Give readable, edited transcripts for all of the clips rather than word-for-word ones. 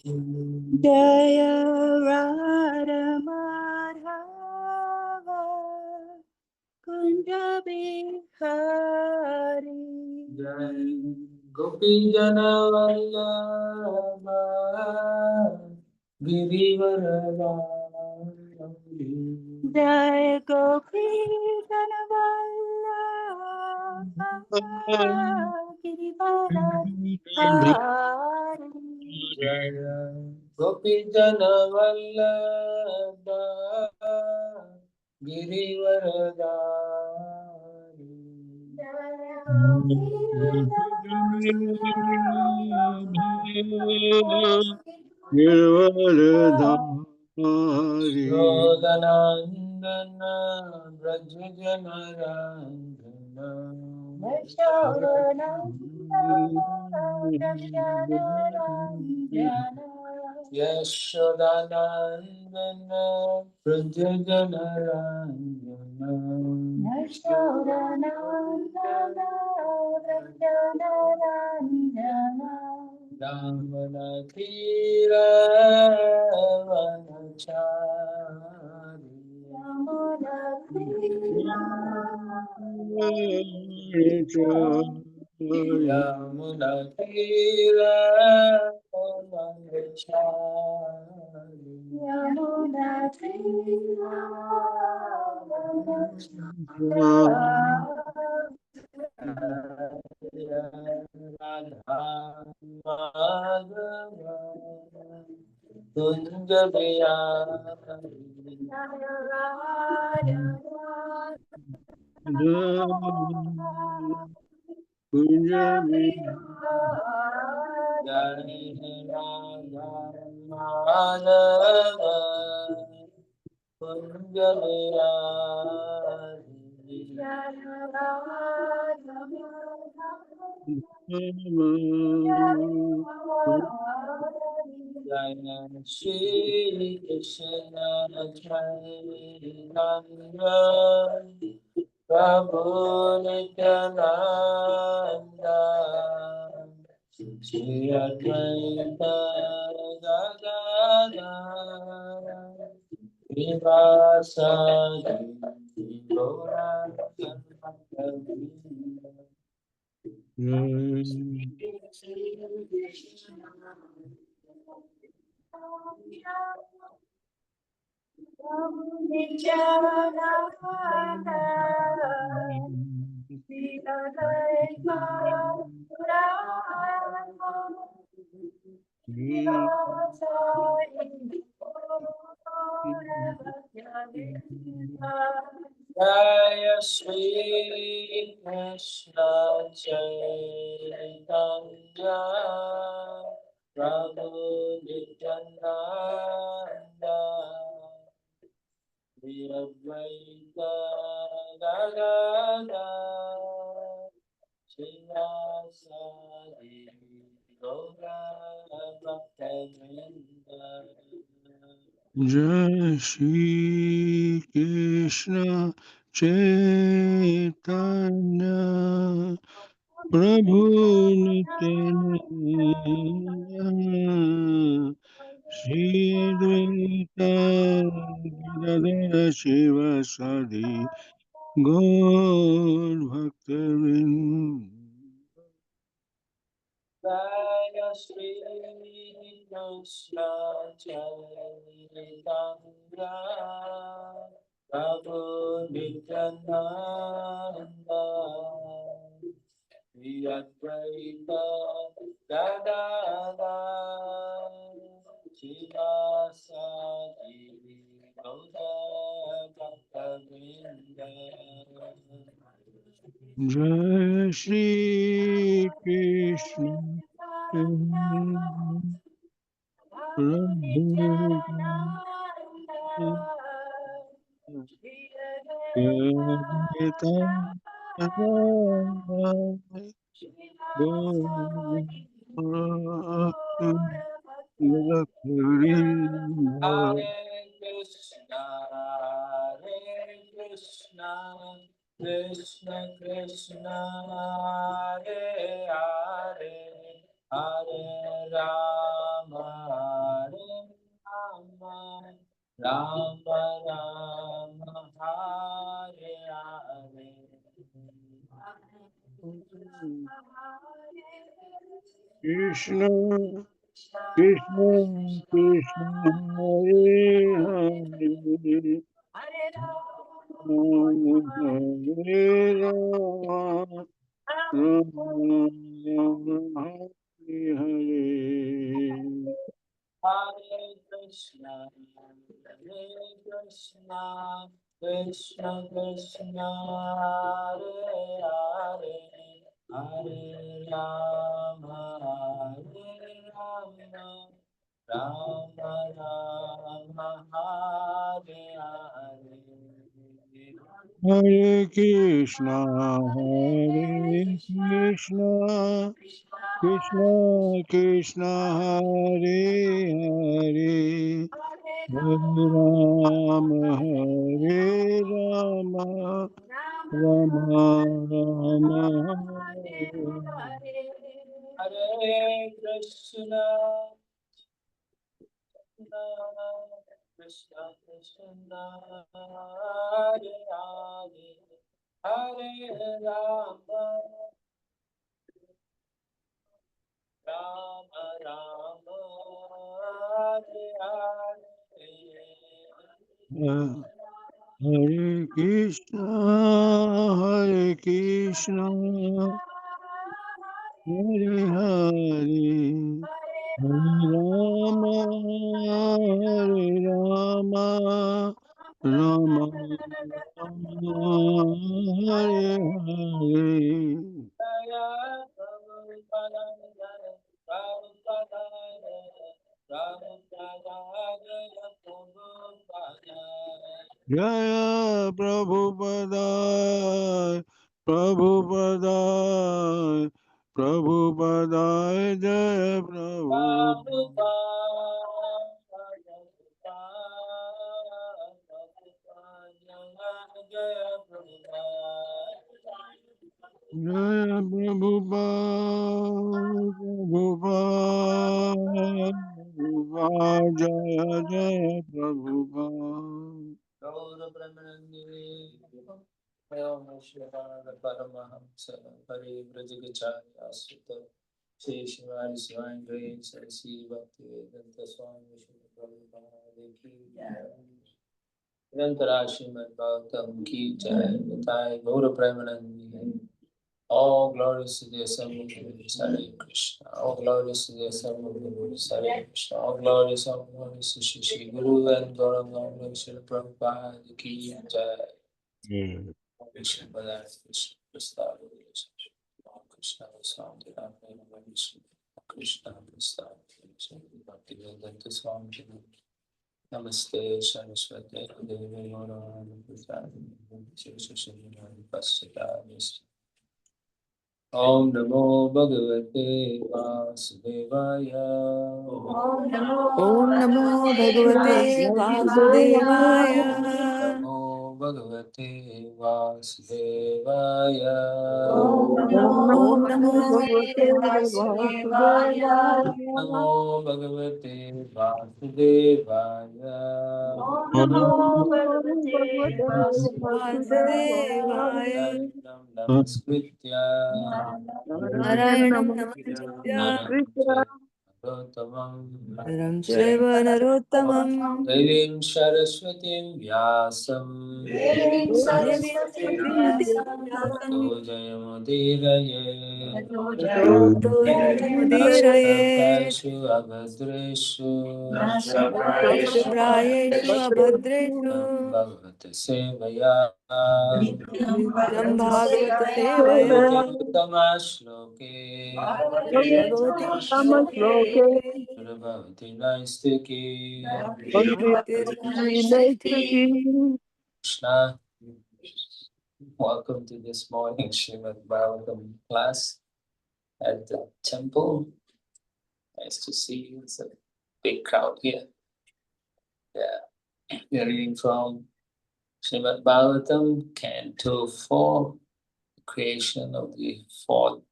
Jaya Radha Madhava Kunja Bihari. Jai Gopi Jana Vallabha Girivaradari. Jai Gopi Janavallabha Girivaradari. Jaya Gopi Jana Vallabha Girivaradari. Jaya Gopi Yodanandana Brajajanarandana Yashodanandana Brajajanarandana Ramana Kira Vanachari Yamuna Kira Vanachari Radha Madhava Kunja Shri Krishna Chaitanya Prabhu Nityananda Shri Advaita Gadadara Srivasadi Gauranga Jaya Shri Krishna Chaitanya Prabhu Nityananda Shri Advaita Gadadara Srivasadi Gauranga Bhaktavrinda Jai Shri Krishna Chaitanya Prabhu Nityananda Shri Advaita Gadadara Shiva Sadi Gaur Bhaktavind. Jaya Shri Krishna Chaitanya Prabhu Nityananda Shri Advaita Gadadara Srivasadi Gaura Bhaktavrinda Jai Shri Krishna Prabhu Hare Krishna, Hare Krishna, Krishna Krishna, Hare Hare, Hare Rama, Rama Rama Hare Hare Krishna Krishna Krishna Hare Hare Rama Hare Rama Rama Hare Hare. Hare Krishna Krishna Krishna Hare Hare Hare Rama Hare Rama Rama Rama Hare Hare Hare Krishna Krishna Krishna Hare Hare Hare Rama Rama Rama Hare Krishna Krishna Krishna Hare Hare Hare Rama Rama Rama Hare Hare Hare Krishna Hare Krishna Hare Hare Hare Rama, Hare Rama, Rama Rama, Hare Hare. Jaya Prabhupada Jaya Prabhupada Jaya Prabhupada Jaya Prabhupada Jaya Prabhupada, Prabhupada, Prabhupada, Jaya Prabhupada. Prabhupada Jaya Prabhupada Jaya Prabhupada, Prabhupada, Prabhupada, Jaya Jaya Prabhupada. Gaura Brahmanandini Namo Paramahamsa Hari Brajagacharya Sutta Shri Shivani Swami Grace Sarasi Bhakti Vedanta Swami Vishnu Prabhupada Ki Nirantara Srimad Bhagavatam Ki Jai Nitai Gaura Brahmanandini. All glories to the Assembly of Hare Krishna. All glories to the Assembly of Hare Krishna. All glories to Shri Shri Guru and Gauranga Srila Prabhupada Ki Jai. Yeah. Krishna Padaya Krishna Prasad Krishna Swami Ram Vishnu Krishna Prasad Bhaktivedanta Swami Namaste Saraswati Devi Gauravani Prasad Shri Paschata Om Namo Bhagavate Vasudevaya. Om Namo Bhagavate Vasudevaya. Namo Bhagavate Vasudevaya. Om Namo Bhagavate Vasudevaya. Namo Bhagavate Vasudevaya. Namo Bhagavate Vasudevaya. Namaskritya Narayanam Namaskritya Naram Chaiva Naram Chaiva Narottamam Devim Saraswatim Vyasam Devim Saraswati Tato Vyasam Jayamudiraye Tato Jayamudiraye Shashu Abhadreshu Prayeshu Abhadreshu Bhagavata Sevaya Nityam Bhagavata Sevaya Uttama-shloke Bhagavati Shloke Bhagavati Naistiki Bhagavati Naistiti Krishna. Welcome to this morning Srimad Bhagavatam class at the temple. Nice to see you. It's a big crowd here. Yeah. We're reading from Srimad Bhagavatam, Canto 4, Creation of the Fourth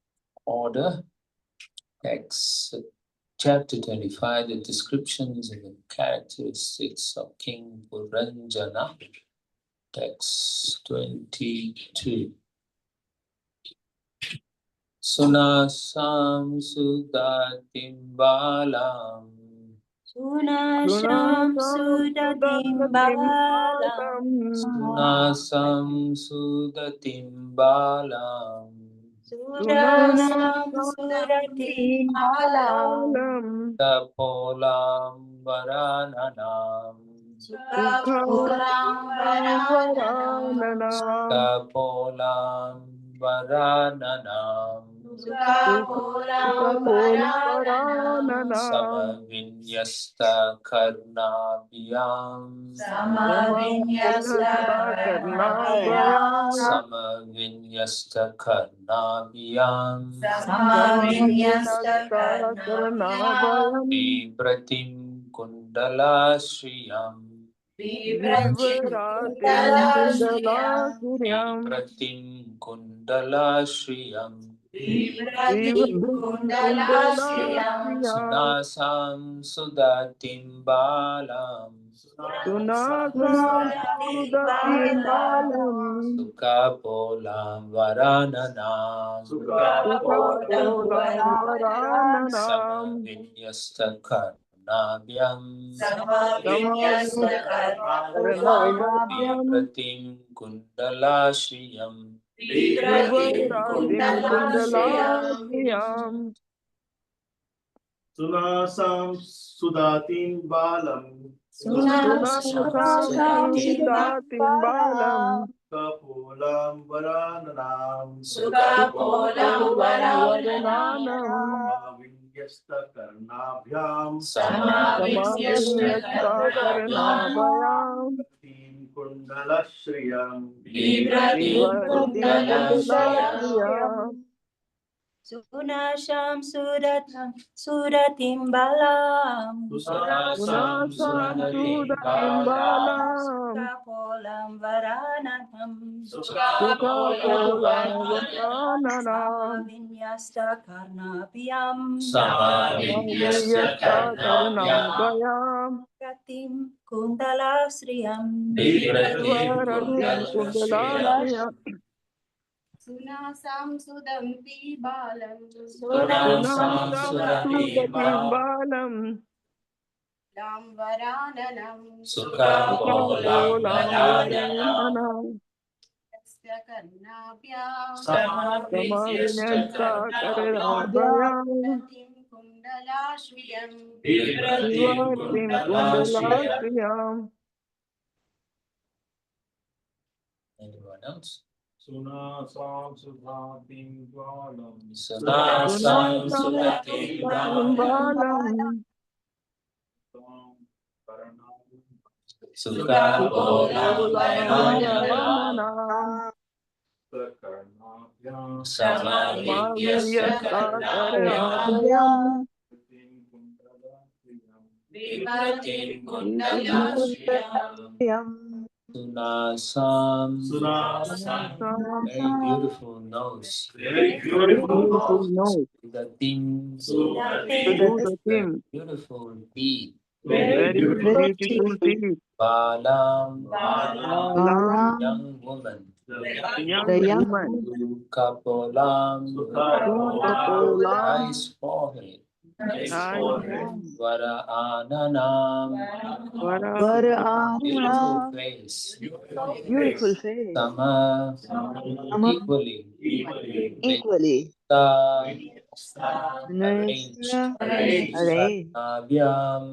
Order, text Chapter 25, the descriptions and the characteristics of King Puranjana. Text 22. Sunasam Sudatim Balam. Sunasham Sudatim Balam. Sunasam Sudatim Balam. Sunasam Sudatim Balam. Tapolam Varananam. Sukapolam Varananam. Tapolam Varananam. Sukapolam Varananam. Samavinyasta Karnabhyam. Samavinyasta Karnabhyam. Samavinyasta Karnabhyam. Samavinyasta Karnabhyam. Bibratim Kundalashriyam. Bibratim Vivaratim Kundalashriyam. Kundalashriyam. Bibratim Kundalashriyam. Bibratim Kundalashriyam. Kundalashriyam. Sunasam Sudatim Balam. Sunasam Sudatim Sudatim Balam. Balam. Sukapolam Varananam. Sukapolam Sukapolam Varananam. Varananam. Samavinyasta Karnabhyam. Samavinyasta Samavinyasta Karnabhyam. Bibratim Kundalashriyam. Bibratim Vivaratim Kundalashriyam. Kundalashriyam. Sunasam Sudatim Balam. Sunasam Sunasam Sudatim Sudatim Balam. Balam. Kapulam Varananam. Sukapolam Sukapolam Varananam. Varananam. Samavinyasta Karnabhyam. Samavinyasta Samavinyasta Karnabhyam. Karnabhyam. Tim Kundalashriyam. Bibratim Vivaratim Kundalashriyam. Kundalashriyam. Sunasham Sudatim Balam. Sunasam Sunasam Sudatim Sudatim Balam. Balam. Sukapolam Varananam. Sukapolam Sukapolam Varananam. Varananam. Samavinyasta Karnabhyam. Samavinyasta Samavinyasta Karnabhyam. Karnabhyam. Bibratim Kundalashriyam. Bibratim Vivaratim Kundalashriyam. Kundalashriyam. Sunasam Sudampi Balam. Sunasam Sunasam Sudatim Sudatim Balam. Balam. Lamvarananam. Sukapolam Sukapolam Varananam. Varananam. Yasya Karnabhyam. Samavinyasta Samavinyasta Karnabhyam. Karnabhyam. Pratim Kundalashriyam. Bibratim Vivaratim Kundalashriyam. Kundalashriyam. Anyone else? Sunasam Sudatim Balam. Sunasam Sunasam Sudatim Sudatim Balam. Balam. Sukapolam Sukapolam Varananam. Varananam. Karnabhyam. Samavinyasta Samavinyasta Karnabhyam. Karnabhyam. Tim Kundalashriyam. Bibratim Vivaratim Kundalashriyam. Sunasam. Sunasam. Sunasam. Very beautiful nose. Very Very beautiful. beautiful note. Sudatim. Sudatim Sudatim. Beautiful teeth. Very Very beautiful. beautiful teeth. Balam. Balam. Balam. Young woman. Young woman. Sukapolam. Sukapolam. Nice forehead. Nice. Vara Ananam. Vara. Beautiful face. Beautiful face. Sama. Equally. Equally. Arranged. Arranged. Karnabhyam.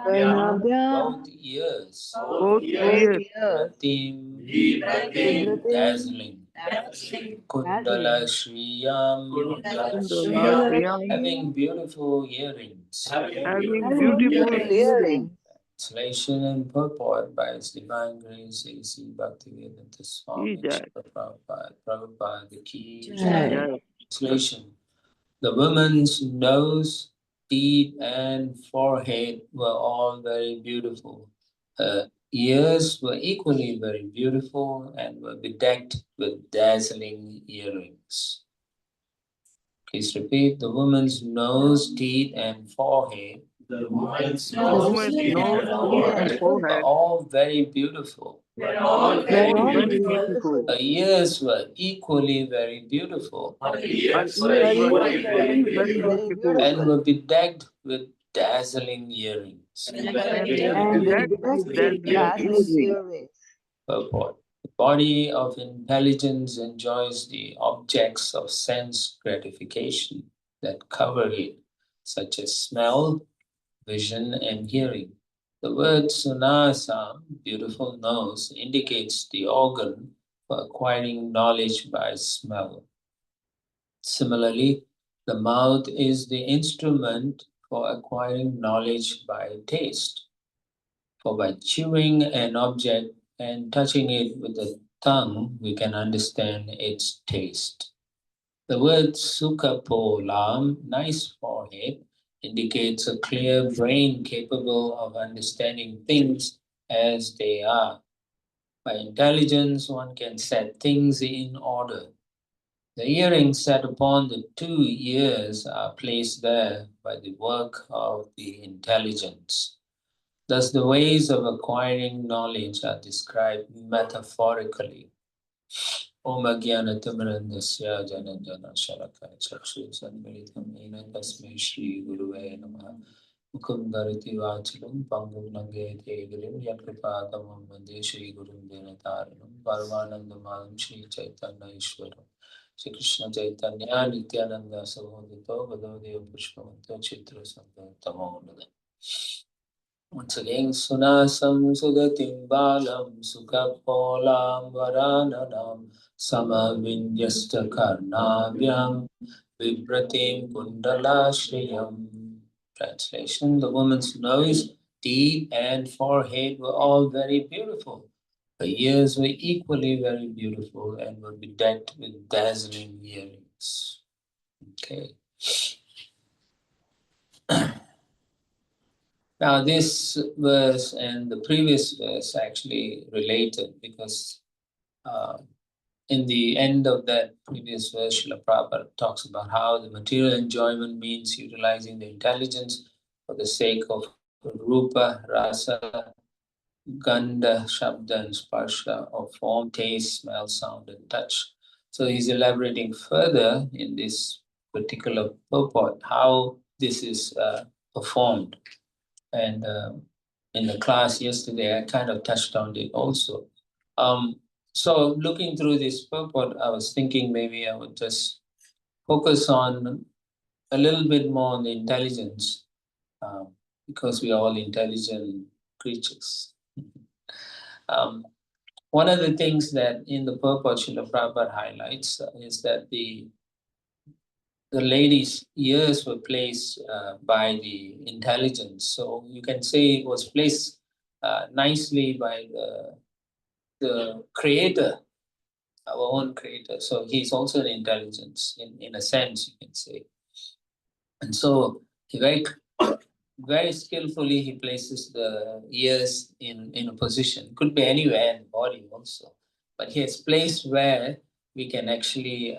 Karnabhyam. Both ears. Both Both ears. ears. Pratim. Vibrating. Dazzling. Kundala Shriyam. Kundalashriyam. Having beautiful earrings. Having Having beautiful beautiful earrings. earrings. Translation and purport by His Divine Grace A.C. Bhaktivedanta Swami Jai. Prabhupada. Prabhupada the key. Jai. Translation. The woman's nose, teeth, and forehead were all very beautiful. Her ears were equally very beautiful and were bedecked with dazzling earrings. Please repeat. The woman's nose, teeth, and forehead The woman's The The nose, woman's woman's teeth, nose, and nose teeth, and and forehead are forehead forehead all very beautiful. were all were were very all all very beautiful. beautiful. Her beautiful. ears were equally very beautiful Her Her ears were ears Her were equally ears were very equally very equally beautiful. very beautiful and beautiful were bedecked with dazzling earrings. and were and were bedecked bedecked with with dazzling dazzling earrings. earrings. Purport. The body of intelligence enjoys the objects of sense gratification that cover it, such as smell, vision, and hearing. The word sunasa, beautiful nose, indicates the organ for acquiring knowledge by smell. Similarly, the mouth is the instrument for acquiring knowledge by taste. For by chewing an object and touching it with the tongue, we can understand its taste. The word sukapolam, nice forehead, indicates a clear brain capable of understanding things as they are. By intelligence, one can set things in order. The earrings set upon the 2 ears are placed there by the work of the intelligence. Thus, the ways of acquiring knowledge are described metaphorically. Om Agyana Timirandasya Jananjana Shalakaya Chakshu Sanmilitam Ena Tasmai Shri Guruve Namaha Mukundariti Vachalam Pangum Nange Tegirim Yakripadamam Vande Shri Gurum Denataranam Parvanandamalam Shri Chaitanya Ishwaram Shri Krishna Chaitanya Nityananda Savadito Vadodaya Pushpavanto Chitra Sambhavatamo. Once again, Sunasam Sugatim Balam Sukapolam Varananam Samavinyasta Karnavyam Vibratim Kundala Shriyam. Translation: the woman's nose, teeth, and forehead were all very beautiful. Her ears were equally very beautiful and were bedecked with dazzling earrings. Okay. Now, this verse and the previous verse actually related because in the end of that previous verse, Srila Prabhupada talks about how the material enjoyment means utilizing the intelligence for the sake of rupa, rasa, gandha, shabda, and sparsha, of form, taste, smell, sound, and touch. So he's elaborating further in this particular purport how this is performed. And in the class yesterday, I kind of touched on it also. So looking through this purport, I was thinking maybe I would just focus on a little bit more on the intelligence, because we are all intelligent creatures. One of the things that in the purport Srila Prabhupada highlights is that the lady's ears were placed by the intelligence. So you can say it was placed nicely by the creator, our own creator. So he's also an intelligence in a sense, you can say. And so he very skillfully he places the ears in a position. Could be anywhere in the body also. But he has placed where we can actually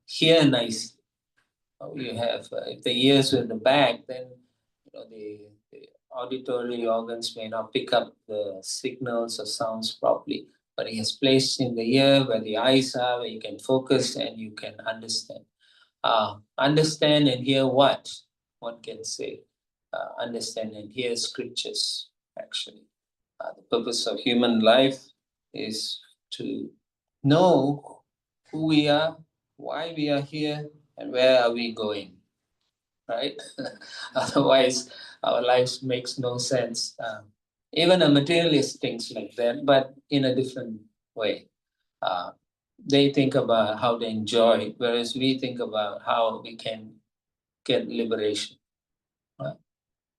hear nicely. You have if the ears were in the back, then the auditory organs may not pick up the signals or sounds properly. But he has placed in the ear where the eyes are, where you can focus and you can understand. Understand and hear what one can say. Understand and hear scriptures. Actually, the purpose of human life is to know who we are, why we are here, and where are we going, right? Otherwise, our lives makes no sense. Even a materialist thinks like that, but in a different way. They think about how to enjoy, whereas we think about how we can get liberation.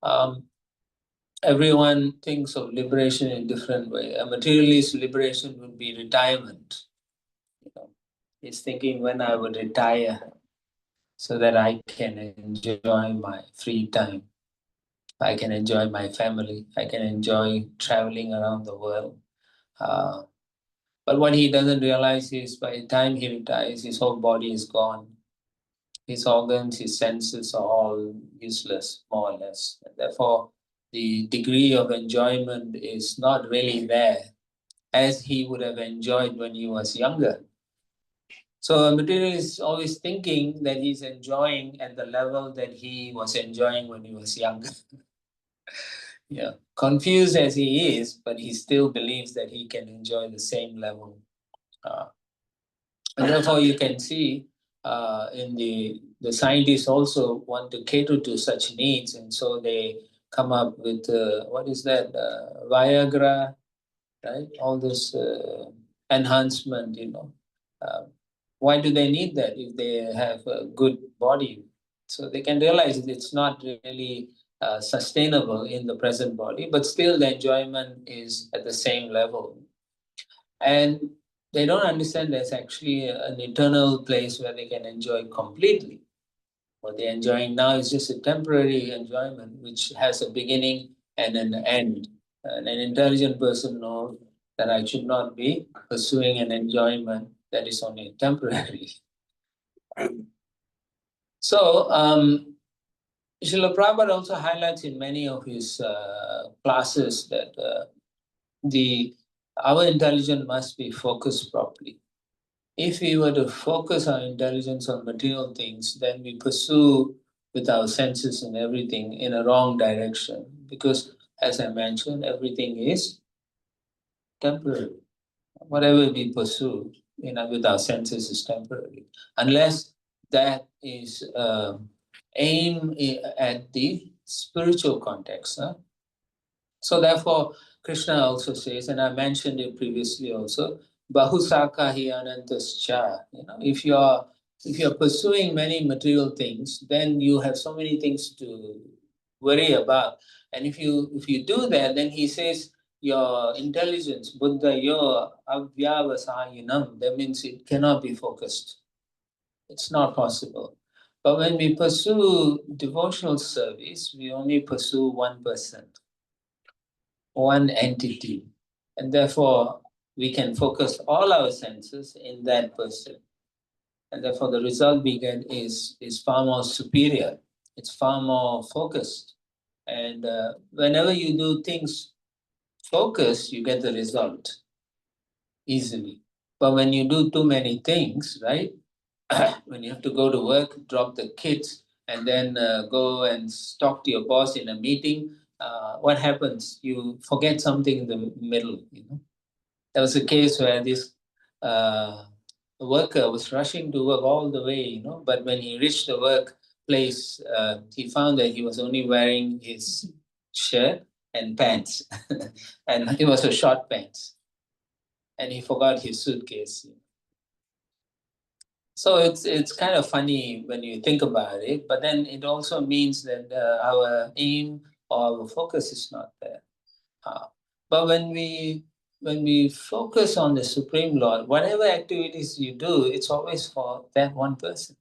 Um, everyone thinks of liberation in a different way. A materialist liberation would be retirement. He's thinking when I would retire so that I can enjoy my free time. I can enjoy my family. I can enjoy traveling around the world. But what he doesn't realize is by the time he retires, his whole body is gone. his organs, his senses are all useless, more or less. And therefore, the degree of enjoyment is not really there as he would have enjoyed when he was younger. So a materialist is always thinking that he's enjoying at the level that he was enjoying when he was younger. Yeah, confused as he is, but he still believes that he can enjoy the same level. And therefore, you can see in the scientists also want to cater to such needs, and so they come up with what is that Viagra, right? All this enhancement, why do they need that if they have a good body? So they can realize it's not really sustainable in the present body, but still the enjoyment is at the same level. And they don't understand there's actually an eternal place where they can enjoy completely. What they're enjoying now is just a temporary enjoyment, which has a beginning and an end. And an intelligent person knows that I should not be pursuing an enjoyment that is only temporary. So, Srila Prabhupada also highlights in many of his classes that our intelligence must be focused properly. If we were to focus our intelligence on material things, then we pursue with our senses and everything in a wrong direction. Because, as I mentioned, everything is temporary. Whatever we pursue, with our senses is temporary. Unless that is aim at the spiritual context. Huh? So therefore, Krishna also says, and I mentioned it previously also, Bahusaka hi anantascha. If you're pursuing many material things, then you have so many things to worry about. And if you do that, then he says your intelligence, Buddha yo avyavasayinam, that means it cannot be focused. It's not possible. But when we pursue devotional service, we only pursue 1%. One entity, and therefore we can focus all our senses in that person, and therefore the result we get is far more superior. It's far more focused, and whenever you do things focused, you get the result easily. But when you do too many things, right? When you have to go to work, drop the kids, and then go and talk to your boss in a meeting, what happens? You forget something in the middle. There was a case where this worker was rushing to work all the way, but when he reached the workplace, he found that he was only wearing his shirt and pants, and it was a short pants, and he forgot his suitcase. So it's kind of funny when you think about it, but then it also means that our aim or our focus is not there. But when we focus on the Supreme Lord, whatever activities you do, it's always for that one person.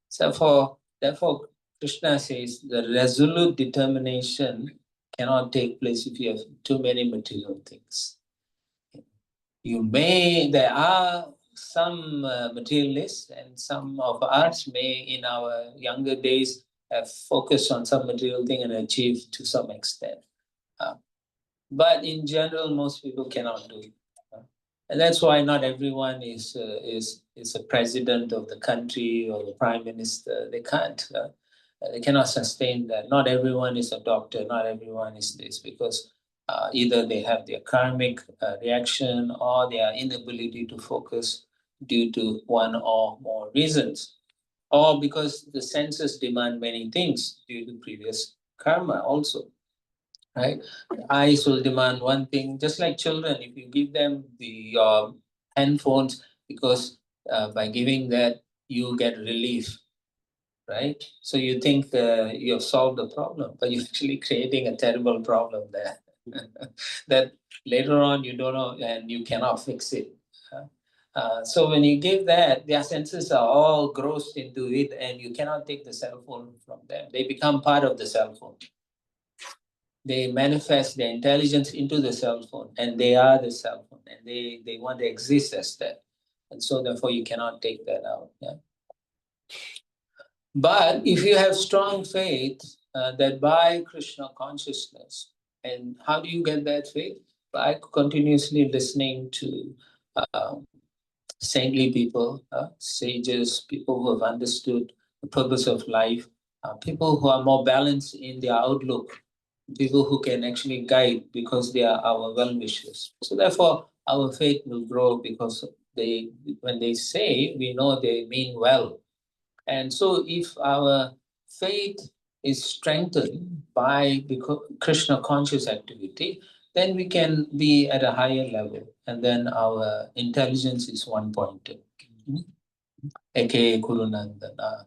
So therefore, Krishna says the resolute determination cannot take place if you have too many material things. There are some materialists, and some of us may in our younger days have focused on some material thing and achieved to some extent. But in general, most people cannot do it. And that's why not everyone is a president of the country or the prime minister. They can't. They cannot sustain that. Not everyone is a doctor. Not everyone is this, because either they have their karmic reaction or their inability to focus due to one or more reasons, or because the senses demand many things due to previous karma also. Right? Eyes will demand one thing, just like children. If you give them the handphones, because by giving that, you get relief, right? So you think you have solved the problem, but you're actually creating a terrible problem there that later on you don't know and you cannot fix it. So when you give that, their senses are all grossed into it, and you cannot take the cell phone from them. They become part of the cell phone. They manifest their intelligence into the cell phone, and they are the cell phone, and they want to exist as that. And so therefore you cannot take that out. Yeah. But if you have strong faith that by Krishna consciousness, and how do you get that faith? By continuously listening to saintly people, sages, people who have understood the purpose of life, people who are more balanced in their outlook, people who can actually guide because they are our well-wishers. So therefore, our faith will grow because when they say, we know they mean well. And so if our faith is strengthened by Krishna conscious activity, then we can be at a higher level. And then our intelligence is 1.2. Eke Kurunandana.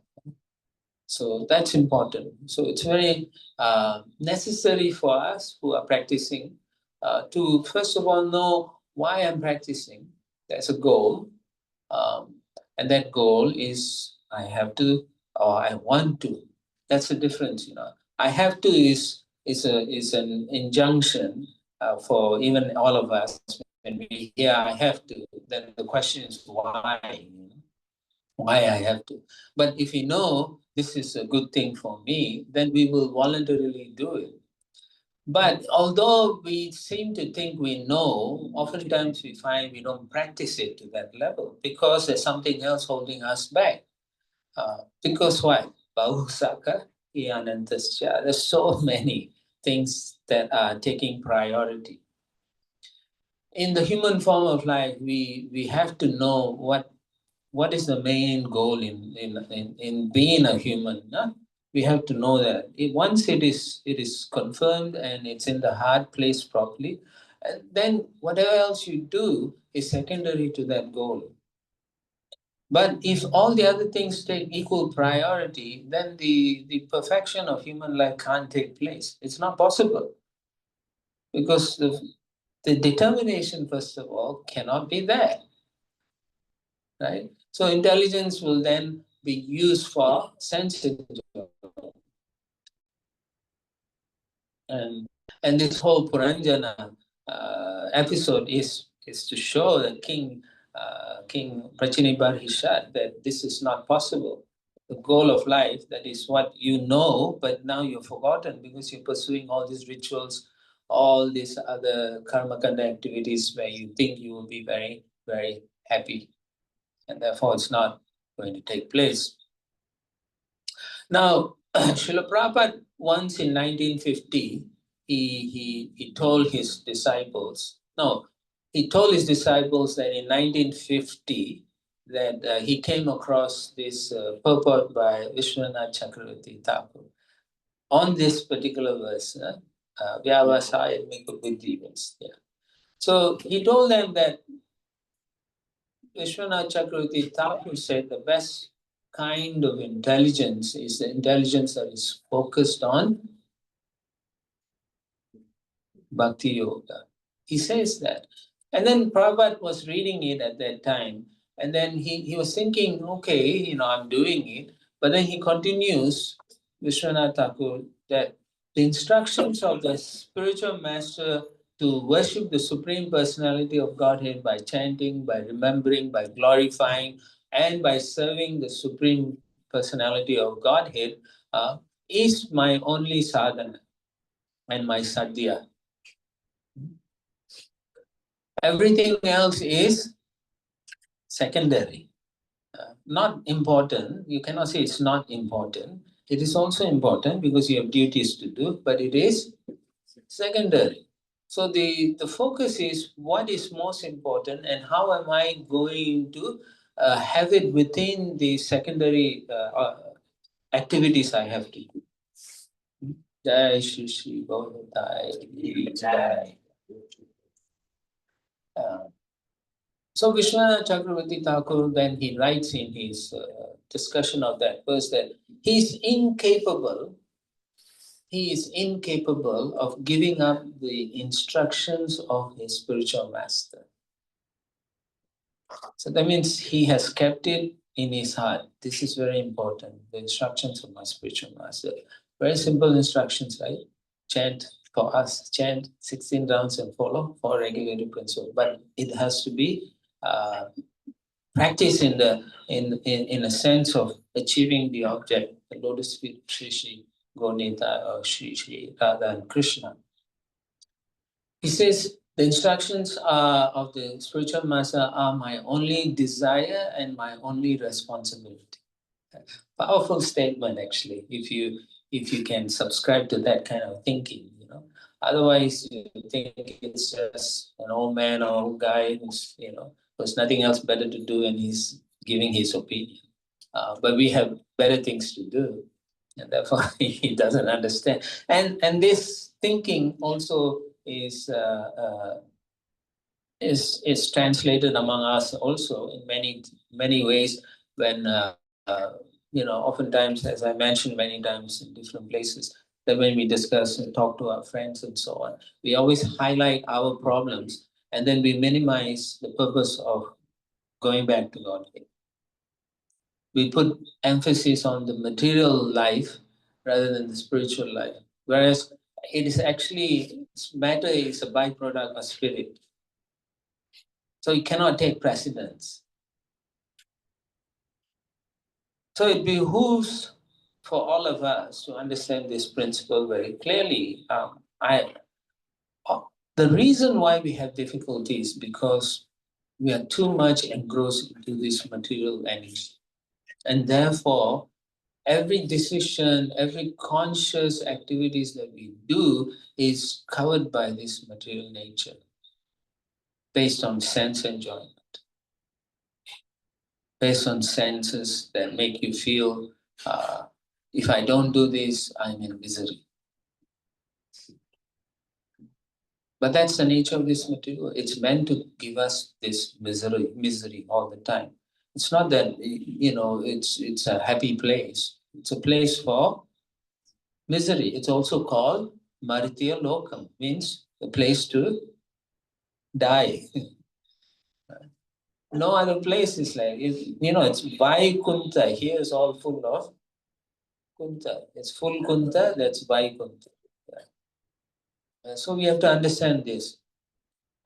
So that's important. So it's very necessary for us who are practicing to, first of all, know why I'm practicing. There's a goal. And that goal is I have to or I want to. That's the difference, I have to is an injunction for even all of us. When we hear I have to, then the question is why? Why I have to. But if we know this is a good thing for me, then we will voluntarily do it. But although we seem to think we know, oftentimes we find we don't practice it to that level because there's something else holding us back. Because why? Bahusaka Iyanantasya. There's so many things that are taking priority. In the human form of life, we have to know what is the main goal in being a human. We have to know that once it is confirmed and it's in the heart placed properly, and then whatever else you do is secondary to that goal. But if all the other things take equal priority, then the perfection of human life can't take place. It's not possible. Because the determination, first of all, cannot be there. Right? So intelligence will then be used for sense enjoyment. And this whole Puranjana episode is to show the King Prachinibarhishat that this is not possible. The goal of life, that is what you know, but now you've forgotten because you're pursuing all these rituals, all these other karma kanda activities where you think you will be very, very happy. And therefore it's not going to take place. Now, Srila Prabhupada once in 1950, he told his disciples that in 1950 that he came across this purport by Vishwanath Chakravarti Thakur on this particular verse, Vyavasaya Mikubuddhivas. So he told them that Vishwanath Chakravarti Thakur said the best kind of intelligence is the intelligence that is focused on Bhakti Yoga. He says that. And then Prabhupada was reading it at that time. And then he was thinking, okay, I'm doing it. But then he continues, Vishwanath Thakur, that the instructions of the spiritual master to worship the Supreme Personality of Godhead by chanting, by remembering, by glorifying, and by serving the Supreme Personality of Godhead is my only sadhana and my sadhya. Everything else is secondary, not important. You cannot say it's not important. It is also important because you have duties to do, but it is secondary. So the focus is what is most important and how am I going to have it within the secondary activities I have to do. Jai Shri Shri Gaurudai Jai. So Vishwanath Chakravarti Thakur, then he writes in his discussion of that verse that he is incapable of giving up the instructions of his spiritual master. So that means he has kept it in his heart. This is very important, the instructions of my spiritual master. Very simple instructions, right? Chant for us, chant 16 rounds and follow for regulated principle. But it has to be practiced in a sense of achieving the object, the lotus feet of Sri Sri Gaunita or Sri Radha and Krishna. He says, the instructions of the spiritual master are my only desire and my only responsibility. Powerful statement, actually, if you can subscribe to that kind of thinking, you know. Otherwise, you think it's just an old man or old guy who's, you know, there's nothing else better to do and he's giving his opinion. But we have better things to do, and therefore he doesn't understand. And this thinking also is translated among us also in many ways when you know, oftentimes, as I mentioned many times in different places, that when we discuss and talk to our friends and so on, we always highlight our problems and then we minimize the purpose of going back to God. We put emphasis on the material life rather than the spiritual life, whereas it is actually, matter is a byproduct of spirit. So it cannot take precedence. So it behooves for all of us to understand this principle very clearly. The reason why we have difficulties is because we are too much engrossed into this material energy. And therefore, every decision, every conscious activities that we do is covered by this material nature, based on sense enjoyment, based on senses that make you feel, if I don't do this, I'm in misery. But that's the nature of this material. It's meant to give us this misery all the time. It's not that, you know, it's a happy place. It's a place for misery. It's also called Maritya Lokam, means a place to die. No other place is like, you know, it's Vaikunta. Here is all full of Kunta. It's full Kunta, that's Vaikunta. So we have to understand this.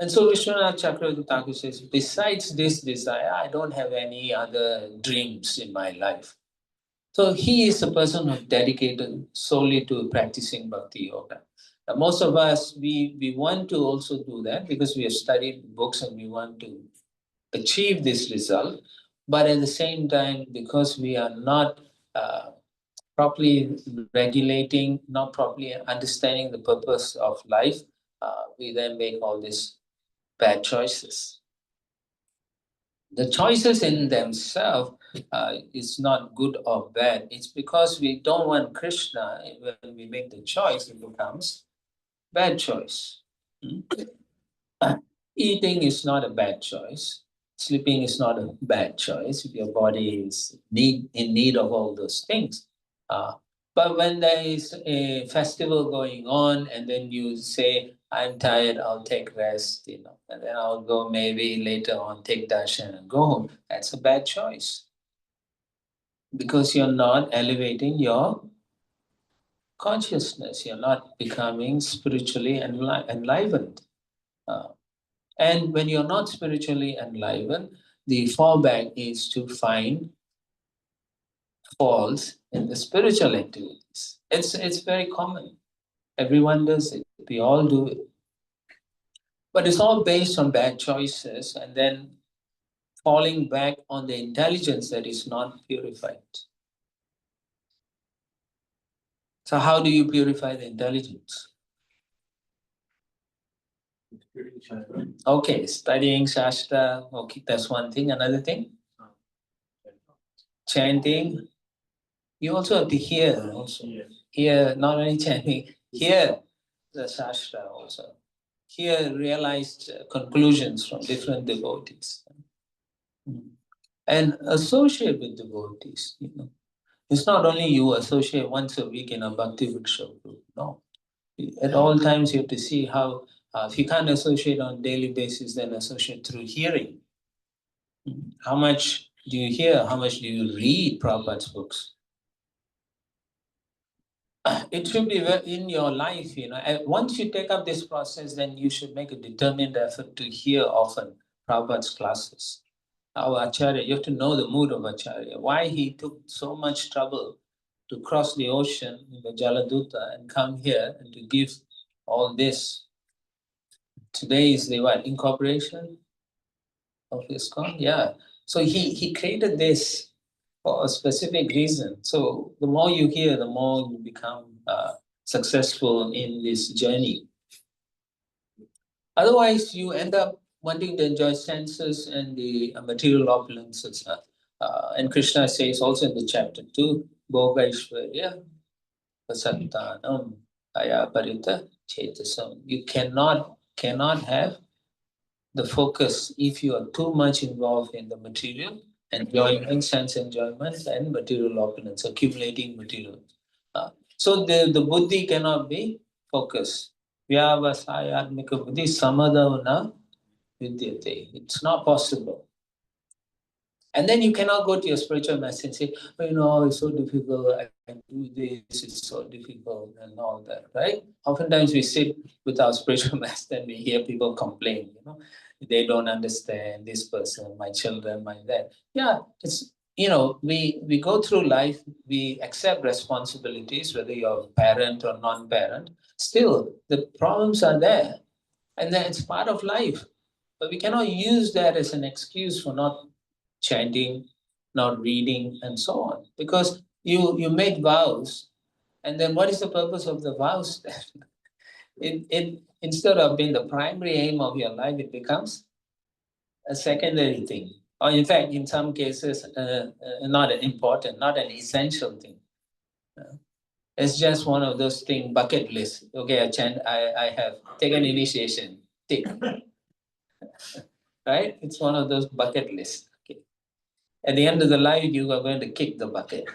And so Vishwanath Chakravarti Thakur says, besides this desire, I don't have any other dreams in my life. So he is a person who's dedicated solely to practicing Bhakti Yoga. Now, most of us, we want to also do that because we have studied books and we want to achieve this result. But at the same time, because we are not properly regulating, not properly understanding the purpose of life, we then make all these bad choices. The choices in themselves is not good or bad. It's because we don't want Krishna. When we make the choice, it becomes bad choice. Eating is not a bad choice. Sleeping is not a bad choice if your body is in need of all those things. But when there is a festival going on and then you say, I'm tired, I'll take rest, you know, and then I'll go maybe later on take darshan and go home. That's a bad choice. Because you're not elevating your consciousness. You're not becoming spiritually enlivened. And when you're not spiritually enlivened, the fallback is to find faults in the spiritual activities. It's very common. Everyone does it. We all do it. But it's all based on bad choices and then falling back on the intelligence that is not purified. So how do you purify the intelligence? Okay, studying Shastra, okay, that's one thing. Another thing? Chanting. You also have to hear also. Hear, not only chanting, hear the Shastra also. Hear realized conclusions from different devotees. And associate with devotees, you know. It's not only you associate once a week in a Bhakti Vriksha group, no. At all times you have to see how, if you can't associate on a daily basis, then associate through hearing. How much do you hear? How much do you read Prabhupada's books? It should be in your life, you know. And once you take up this process, then you should make a determined effort to hear often Prabhupada's classes. our Acharya, you have to know the mood of Acharya. Why he took so much trouble to cross the ocean in the Jaladuta and come here and to give all this. Today is the what? Incorporation of ISKCON? Yeah. So he created this for a specific reason. So the more you hear, the more you become successful in this journey. Otherwise, you end up wanting to enjoy senses and the material opulences. And Krishna says also in the chapter 2, Bhoga Ishwarya Vasantanam Aya Parita Chetasam. You cannot have the focus if you are too much involved in the material enjoyment, sense enjoyments, and material opulence, accumulating material. So the buddhi cannot be focused. Vyavasayatmika buddhi samadhavana vidyate. It's not possible. And then you cannot go to your spiritual master and say, oh, you know, it's so difficult, I can do this, it's so difficult, and all that, right? Oftentimes we sit with our spiritual master and we hear people complain, you know, they don't understand this person, my children, my that. Yeah, it's, you know, we go through life, we accept responsibilities, whether you're a parent or non-parent, still the problems are there. And then it's part of life. But we cannot use that as an excuse for not chanting, not reading, and so on. Because you made vows, and then what is the purpose of the vows? it instead of being the primary aim of your life, it becomes a secondary thing. Or in fact, in some cases, not an important, not an essential thing. It's just one of those things, bucket list. Okay, I have taken initiation, tick. Right? It's one of those bucket lists. Okay. At the end of the life, you are going to kick the bucket.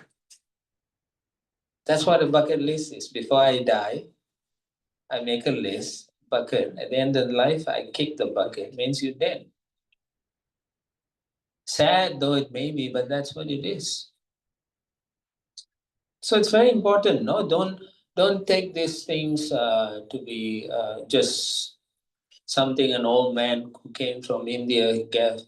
That's what a bucket list is. Before I die, I make a list, bucket. At the end of the life, I kick the bucket. Means you're dead. Sad though it may be, but that's what it is. So it's very important. No, don't take these things to be just something an old man who came from India gave,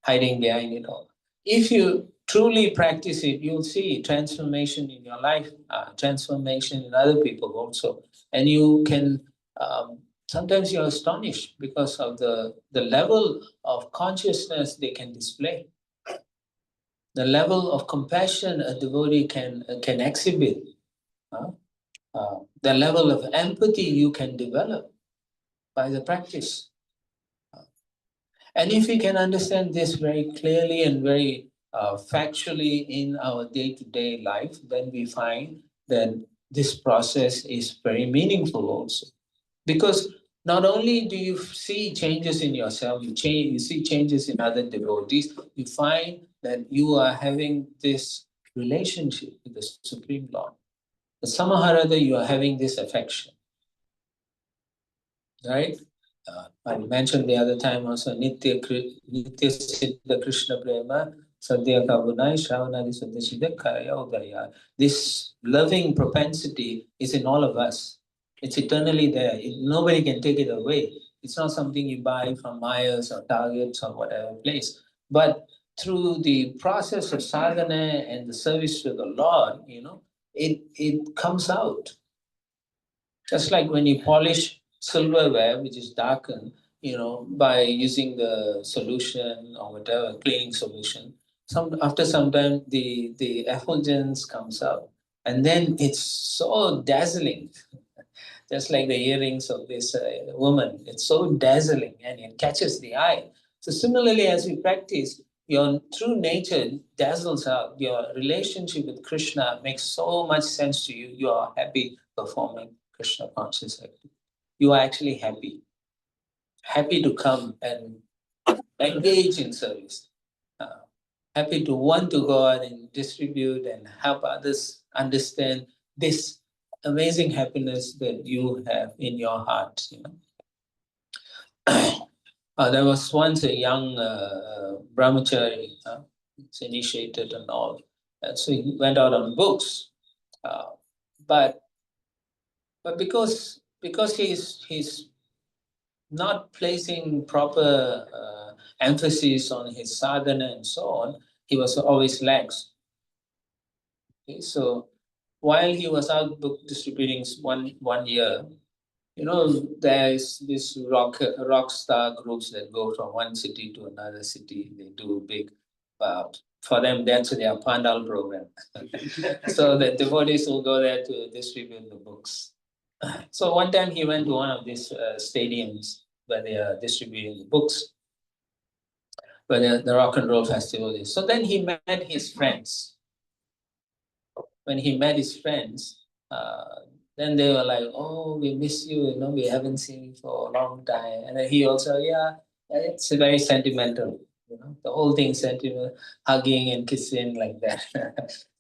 hiding behind it all. If you truly practice it, you'll see transformation in your life, transformation in other people also. And you can, sometimes you're astonished because of the level of consciousness they can display, the level of compassion a devotee can exhibit, the level of empathy you can develop by the practice. And if we can understand this very clearly and very factually in our day-to-day life, then we find that this process is very meaningful also. Because not only do you see changes in yourself, you see changes in other devotees, you find that you are having this relationship with the Supreme Lord. The Samaharada, you are having this affection, right? I mentioned the other time also, Nitya Siddha Krishna Prema, Sadhya Kavunai, Shravanadi Siddha Siddha Kaya Udaya. This loving propensity is in all of us. It's eternally there. Nobody can take it away. It's not something you buy from Myers or Targets or whatever place. But through the process of sadhana and the service to the Lord, it comes out. Just like when you polish silverware, which is darkened, by using the solution or whatever, cleaning solution, after some time, the effulgence comes out. And then it's so dazzling, just like the earrings of this woman. It's so dazzling and it catches the eye. So similarly, as we practice, your true nature dazzles out. Your relationship with Krishna makes so much sense to you. You are happy performing Krishna conscious activity. You are actually happy to come and engage in service, happy to want to go out and distribute and help others understand this amazing happiness that you have in your heart. There was once a young brahmachari, initiated and all, and so he went out on books, but because he's not placing proper emphasis on his sadhana and so on, he was always lax. Okay, so while he was out book distributing one year, there's this rock star groups that go from one city to another city. They do big, for them that's their pandal program. So the devotees will go there to distribute the books. So one time he went to one of these stadiums where they are distributing the books, where the rock and roll festival is. So then he met his friends. When he met his friends, then they were like, "Oh, we miss you. We haven't seen you for a long time." And then he also, yeah, it's very sentimental. The whole thing sentimental, hugging and kissing like that.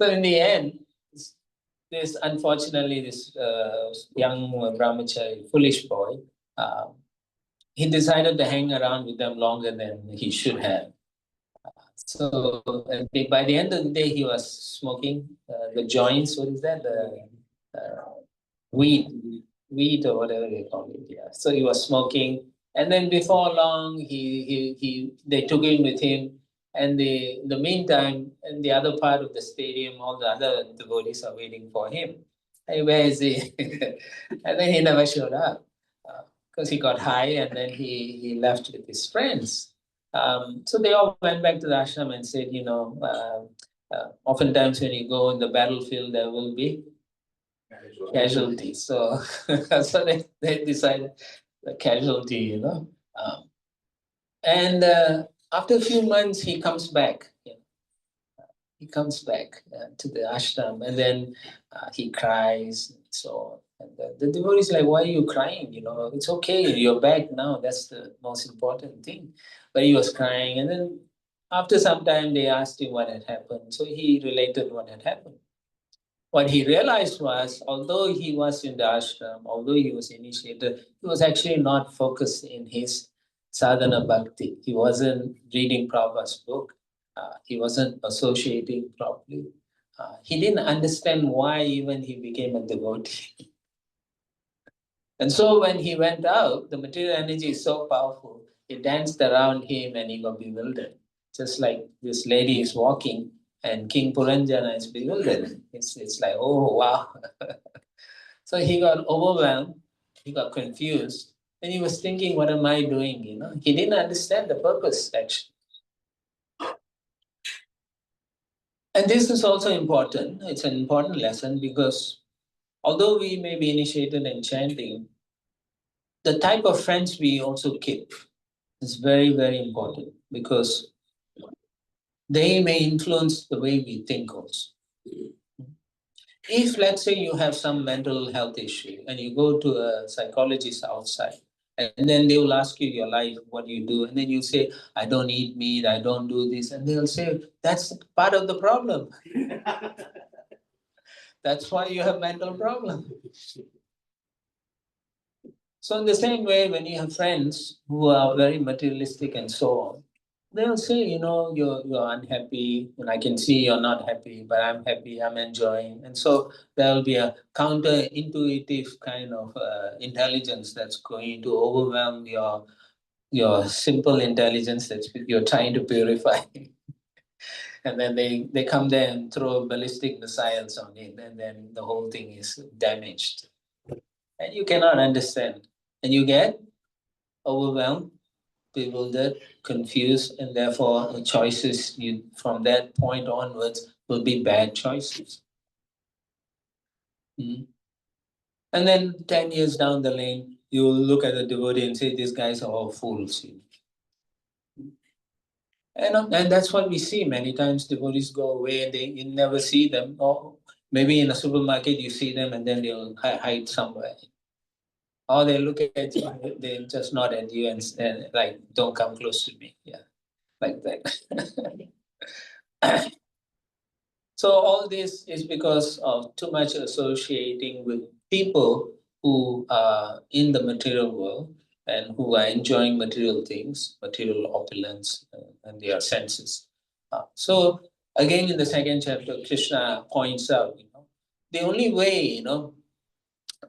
So in the end, unfortunately, this young brahmachari, foolish boy, he decided to hang around with them longer than he should have. So by the end of the day, he was smoking the joints. What is that? Weed or whatever they call it. Yeah. So he was smoking, and then before long, they took him with him. And in the meantime, in the other part of the stadium, all the other devotees are waiting for him. Hey, where is he? And then he never showed up because he got high, and then he left with his friends. So they all went back to the ashram and said, oftentimes when you go in the battlefield, there will be casualties. So, so they decided the casualty, And after a few months, he comes back. He comes back to the ashram, and then he cries and so on. And the devotee is like, "Why are you crying? It's okay. You're back now. That's the most important thing." But he was crying, and then after some time, they asked him what had happened. So he related what had happened. What he realized was, although he was in the ashram, although he was initiated, he was actually not focused in his sadhana bhakti. He wasn't reading Prabhupada's book. He wasn't associating properly. He didn't understand why even he became a devotee. And so when he went out, the material energy is so powerful, it danced around him and he got bewildered. Just like this lady is walking and King Puranjana is bewildered. It's like, oh, wow. So he got overwhelmed, he got confused, and he was thinking, what am I doing? He didn't understand the purpose, actually. And this is also important. It's an important lesson because although we may be initiated in chanting, the type of friends we also keep is very, very important because they may influence the way we think also. If, let's say, you have some mental health issue and you go to a psychologist outside, and then they will ask you your life, what do you do? And then you say, I don't eat meat, I don't do this. And they'll say, that's part of the problem. That's why you have mental problem. So in the same way, when you have friends who are very materialistic and so on, they'll say, you're unhappy, and I can see you're not happy, but I'm happy, I'm enjoying. And so there'll be a counterintuitive kind of intelligence that's going to overwhelm your simple intelligence that you're trying to purify. And then they come there and throw ballistic missiles on it, and then the whole thing is damaged. And you cannot understand. And you get overwhelmed, bewildered, confused, and therefore the choices you from that point onwards will be bad choices. And then 10 years down the lane, you will look at the devotee and say, these guys are all fools. And that's what we see many times. Devotees go away and you never see them. Or maybe in a supermarket you see them and then they'll hide somewhere. Or they look at you, they just nod at you and like, don't come close to me. Yeah, like that. So all this is because of too much associating with people who are in the material world and who are enjoying material things, material opulence, and their senses. So again, in the second chapter, Krishna points out, the only way,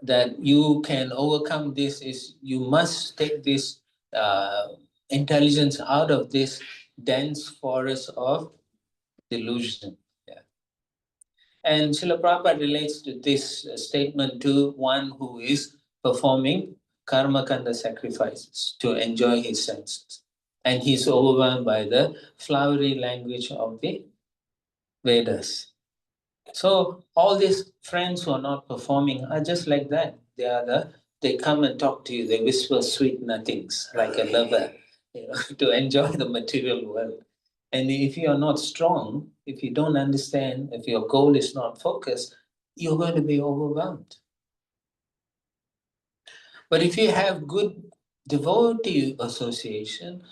that you can overcome this is you must take this intelligence out of this dense forest of delusion. Yeah. And Srila Prabhupada relates to this statement to one who is performing karma kanda sacrifices to enjoy his senses. And he's overwhelmed by the flowery language of the Vedas. So all these friends who are not performing are just like that. They come and talk to you, they whisper sweet nothings like a lover, to enjoy the material world. And if you are not strong, if you don't understand, if your goal is not focused, you're going to be overwhelmed. But if you have good devotee association,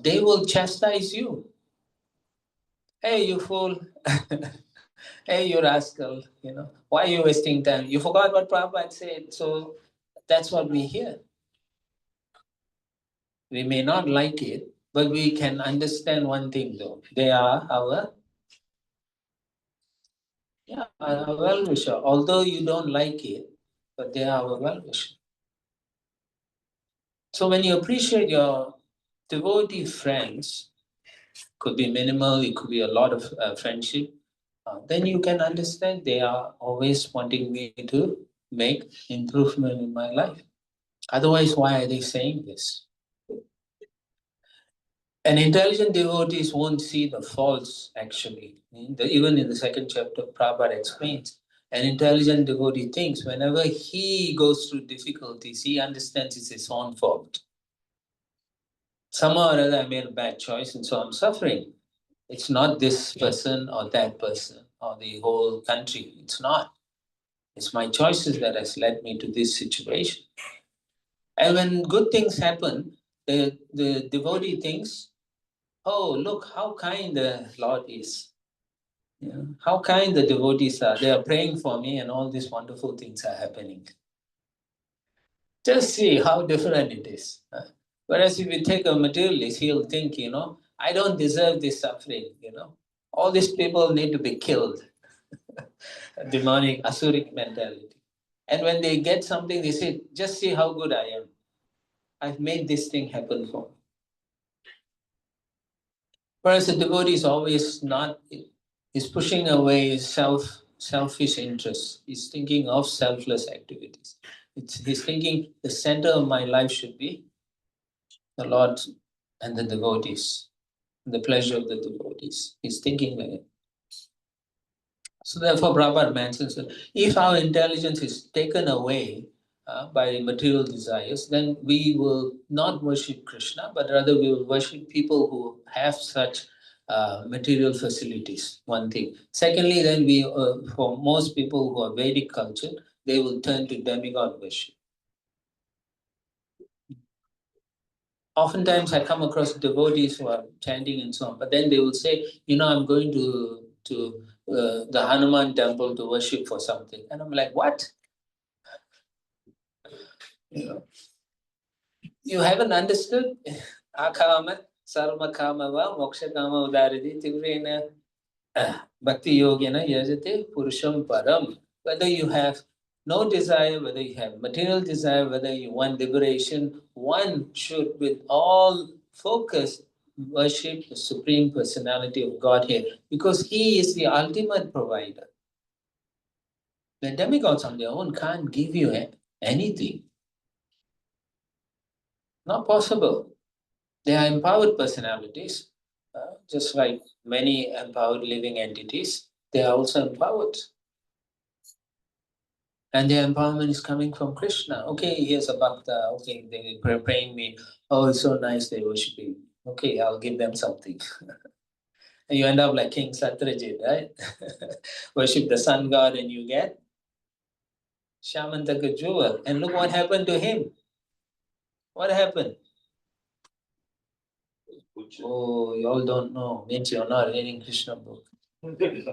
they will chastise you. Hey, you fool. Hey, you rascal, why are you wasting time? You forgot what Prabhupada said. So that's what we hear. We may not like it, but we can understand one thing though. They are our well-wisher. Although you don't like it, but they are our well-wisher. So when you appreciate your devotee friends, could be minimal, it could be a lot of friendship, then you can understand they are always wanting me to make improvement in my life. Otherwise, why are they saying this? And intelligent devotees won't see the faults, actually. Even in the second chapter, Prabhupada explains, an intelligent devotee thinks whenever he goes through difficulties, he understands it's his own fault. Somehow or other, I made a bad choice, and so I'm suffering. It's not this person or that person or the whole country. It's not. It's my choices that has led me to this situation. And when good things happen, the devotee thinks, oh, look how kind the Lord is. How kind the devotees are. They are praying for me and all these wonderful things are happening. Just see how different it is. Whereas if you take a materialist, he'll think, I don't deserve this suffering, All these people need to be killed. Demonic, asuric mentality. And when they get something, they say, just see how good I am. I've made this thing happen for me. Whereas a devotee is always not, is pushing away selfish interests. He's thinking of selfless activities. He's thinking the center of my life should be the Lord and the devotees, the pleasure of the devotees. He's thinking like it. So therefore, Prabhupada mentions that if our intelligence is taken away by material desires, then we will not worship Krishna, but rather we will worship people who have such material facilities, one thing. Secondly, then for most people who are Vedic culture, they will turn to demigod worship. Oftentimes I come across devotees who are chanting and so on, but then they will say, I'm going to the Hanuman temple to worship for something. And I'm like, what? You haven't understood? Akama, sarma kama va, moksha kama udaridi, tivrena, bhakti yogena yajate purusham param. Whether you have no desire, whether you have material desire, whether you want liberation, one should with all focus worship the Supreme Personality of Godhead, because He is the ultimate provider. The demigods on their own can't give you anything. Not possible. They are empowered personalities, just like many empowered living entities. They are also empowered. And their empowerment is coming from Krishna. Okay, here's a bhakta. Okay, they're praying me. Oh, it's so nice they worship me. Okay, I'll give them something. And you end up like King Satyajit, right? Worship the sun god and you get Shamantaka jewel. And look what happened to him. What happened? Oh, you all don't know. Means you're not reading Krishna book. He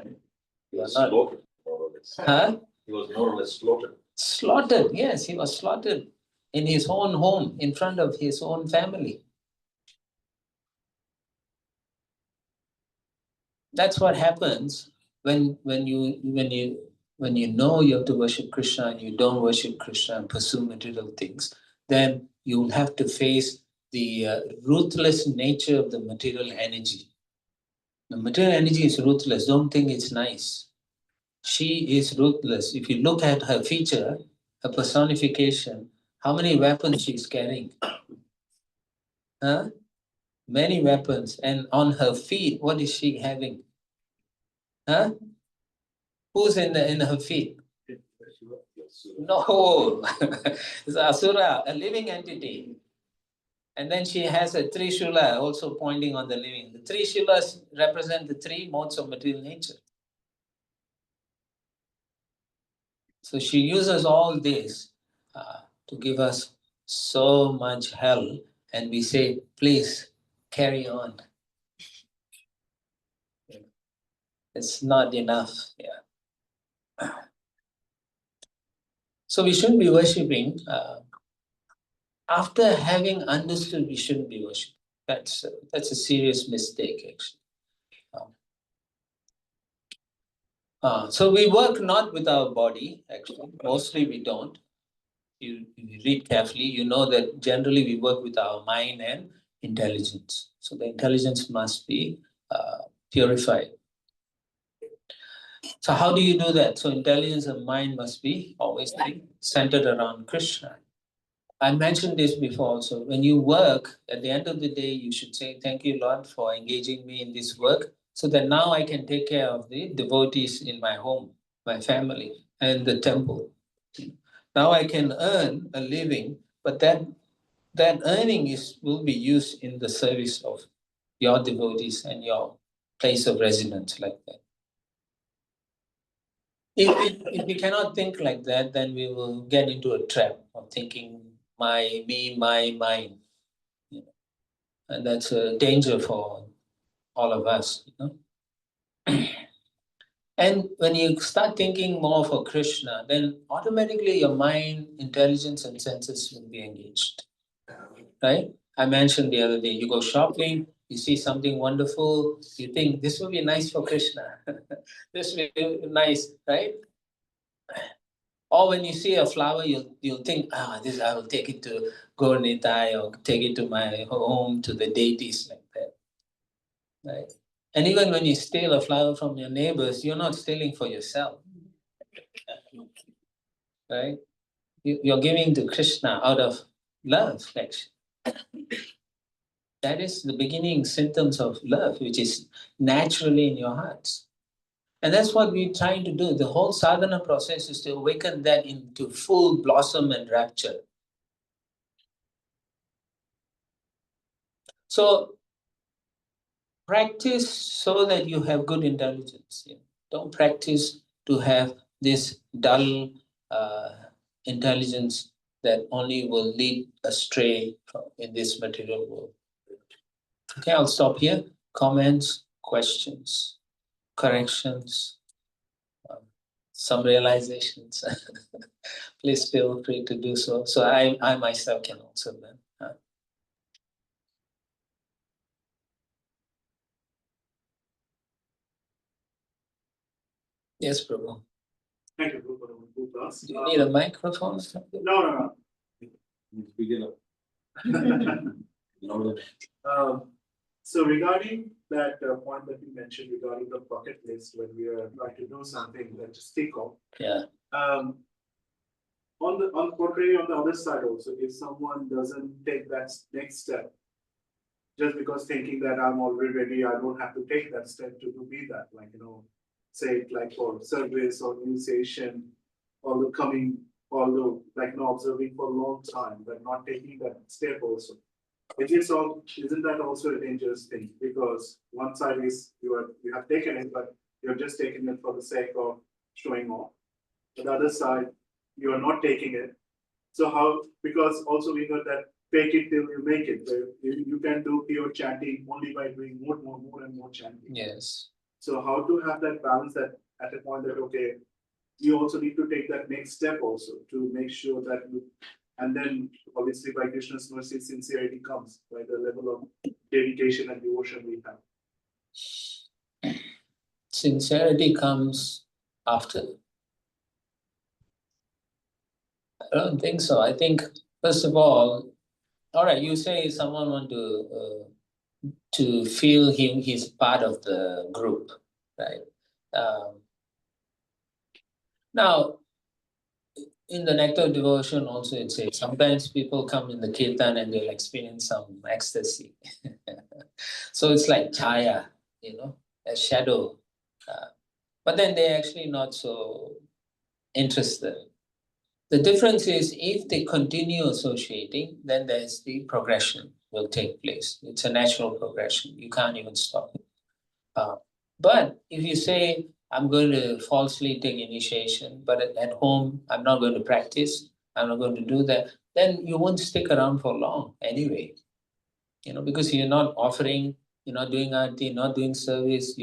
was slaughtered, more or less. Huh? He was more or less slaughtered. Slaughtered, yes, he was slaughtered in his own home, in front of his own family. That's what happens when you when you know you have to worship Krishna and you don't worship Krishna and pursue material things, then you will have to face the ruthless nature of the material energy. The material energy is ruthless. Don't think it's nice. She is ruthless. If you look at her feature, her personification, how many weapons she's carrying? Huh? Many weapons. And on her feet, what is she having? Huh? Who's in her feet? No, it's Asura, a living entity. And then she has a Trishula also pointing on the living. The Trishulas represent the three modes of material nature. So she uses all this to give us so much hell, and we say, please carry on. It's not enough. Yeah. So we shouldn't be worshipping. After having understood, we shouldn't be worshipping. That's a serious mistake, actually. So we work not with our body, actually. Mostly we don't. You read carefully, you know that generally we work with our mind and intelligence. So the intelligence must be purified. So how do you do that? So intelligence and mind must be always centered around Krishna. I mentioned this before also. When you work, at the end of the day, you should say, thank you, Lord, for engaging me in this work, so that now I can take care of the devotees in my home, my family, and the temple. Now I can earn a living, but that earning will be used in the service of your devotees and your place of residence, like that. If we cannot think like that, then we will get into a trap of thinking my, me, my, mine. You know? And that's a danger for all of us. You know? And when you start thinking more for Krishna, then automatically your mind, intelligence, and senses will be engaged. Right? I mentioned the other day, you go shopping, you see something wonderful, you think this will be nice for Krishna. This will be nice, right? Or when you see a flower, you'll think, this I will take it to Gaurnitai or take it to my home, to the deities, like that. Right? And even when you steal a flower from your neighbors, you're not stealing for yourself. Right? You're giving to Krishna out of love, actually. That is the beginning symptoms of love, which is naturally in your hearts. And that's what we're trying to do. The whole sadhana process is to awaken that into full blossom and rapture. So practice so that you have good intelligence. Don't practice to have this dull intelligence that only will lead astray in this material world. Okay, I'll stop here. Comments, questions, corrections, some realizations. Please feel free to do so. So I myself can also learn. Yes, Prabhu. Thank you for the class. Do you need a microphone or something? No. Begin up. So regarding that point that you mentioned regarding the bucket list, when we are trying to do something that just tick off. Yeah. On the portray on the other side also, if someone doesn't take that next step, just because thinking that I'm already ready, I don't have to take that step to be that, like, say it like for service or initiation, although observing for a long time, but not taking that step also. Isn't that also a dangerous thing? Because one side is you have taken it, but you're just taking it for the sake of showing off. The other side, you are not taking it. So how? Because also we know that fake it till you make it. You can do pure chanting only by doing more and more chanting. Yes. So how to have that balance that at a point that, okay, you also need to take that next step also to make sure that and then obviously by Krishna's mercy, sincerity comes by the level of dedication and devotion we have. Sincerity comes after. I don't think so. I think, first of all right, you say someone want to feel he's part of the group, right? Um, Now, in the Nectar of Devotion also it says sometimes people come in the kirtan and they'll experience some ecstasy. So it's like chaya, a shadow. But then they're actually not so interested. The difference is if they continue associating, then there's the progression will take place. It's a natural progression. You can't even stop it. But if you say, I'm going to falsely take initiation, but at home, I'm not going to practice, I'm not going to do that, then you won't stick around for long anyway. Because you're not offering, you're not doing arti, not doing service,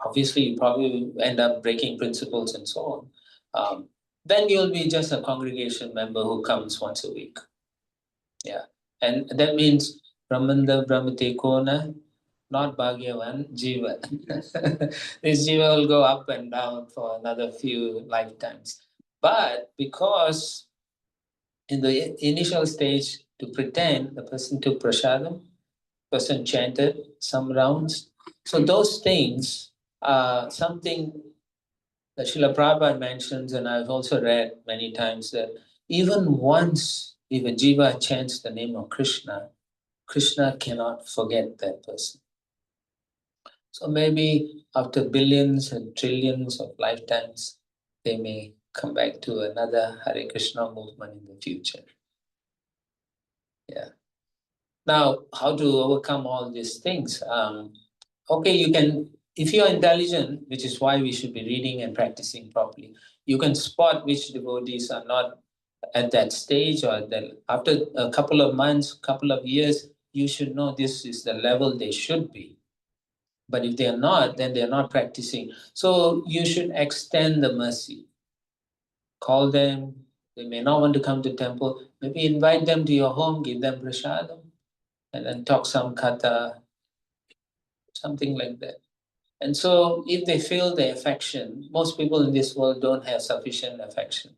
obviously you probably end up breaking principles and so on. Then you'll be just a congregation member who comes once a week. Yeah. And that means Brahmanda Brahmate Kona, not Bhagyavan, Jiva. This Jiva will go up and down for another few lifetimes. But because in the initial stage, to pretend the person took prasadam, person chanted some rounds. So those things are something that Srila Prabhupada mentions, and I've also read many times that even once if a jiva chants the name of Krishna, Krishna cannot forget that person. So maybe after billions and trillions of lifetimes, they may come back to another Hare Krishna movement in the future. Yeah. Now, how to overcome all these things? Okay, you can, if you're intelligent, which is why we should be reading and practicing properly, you can spot which devotees are not at that stage, or that after a couple of months, couple of years, you should know this is the level they should be. But if they are not, then they are not practicing. So you should extend the mercy. Call them. They may not want to come to temple. Maybe invite them to your home, give them prasadam, and then talk some katha, something like that. And so if they feel the affection, most people in this world don't have sufficient affection.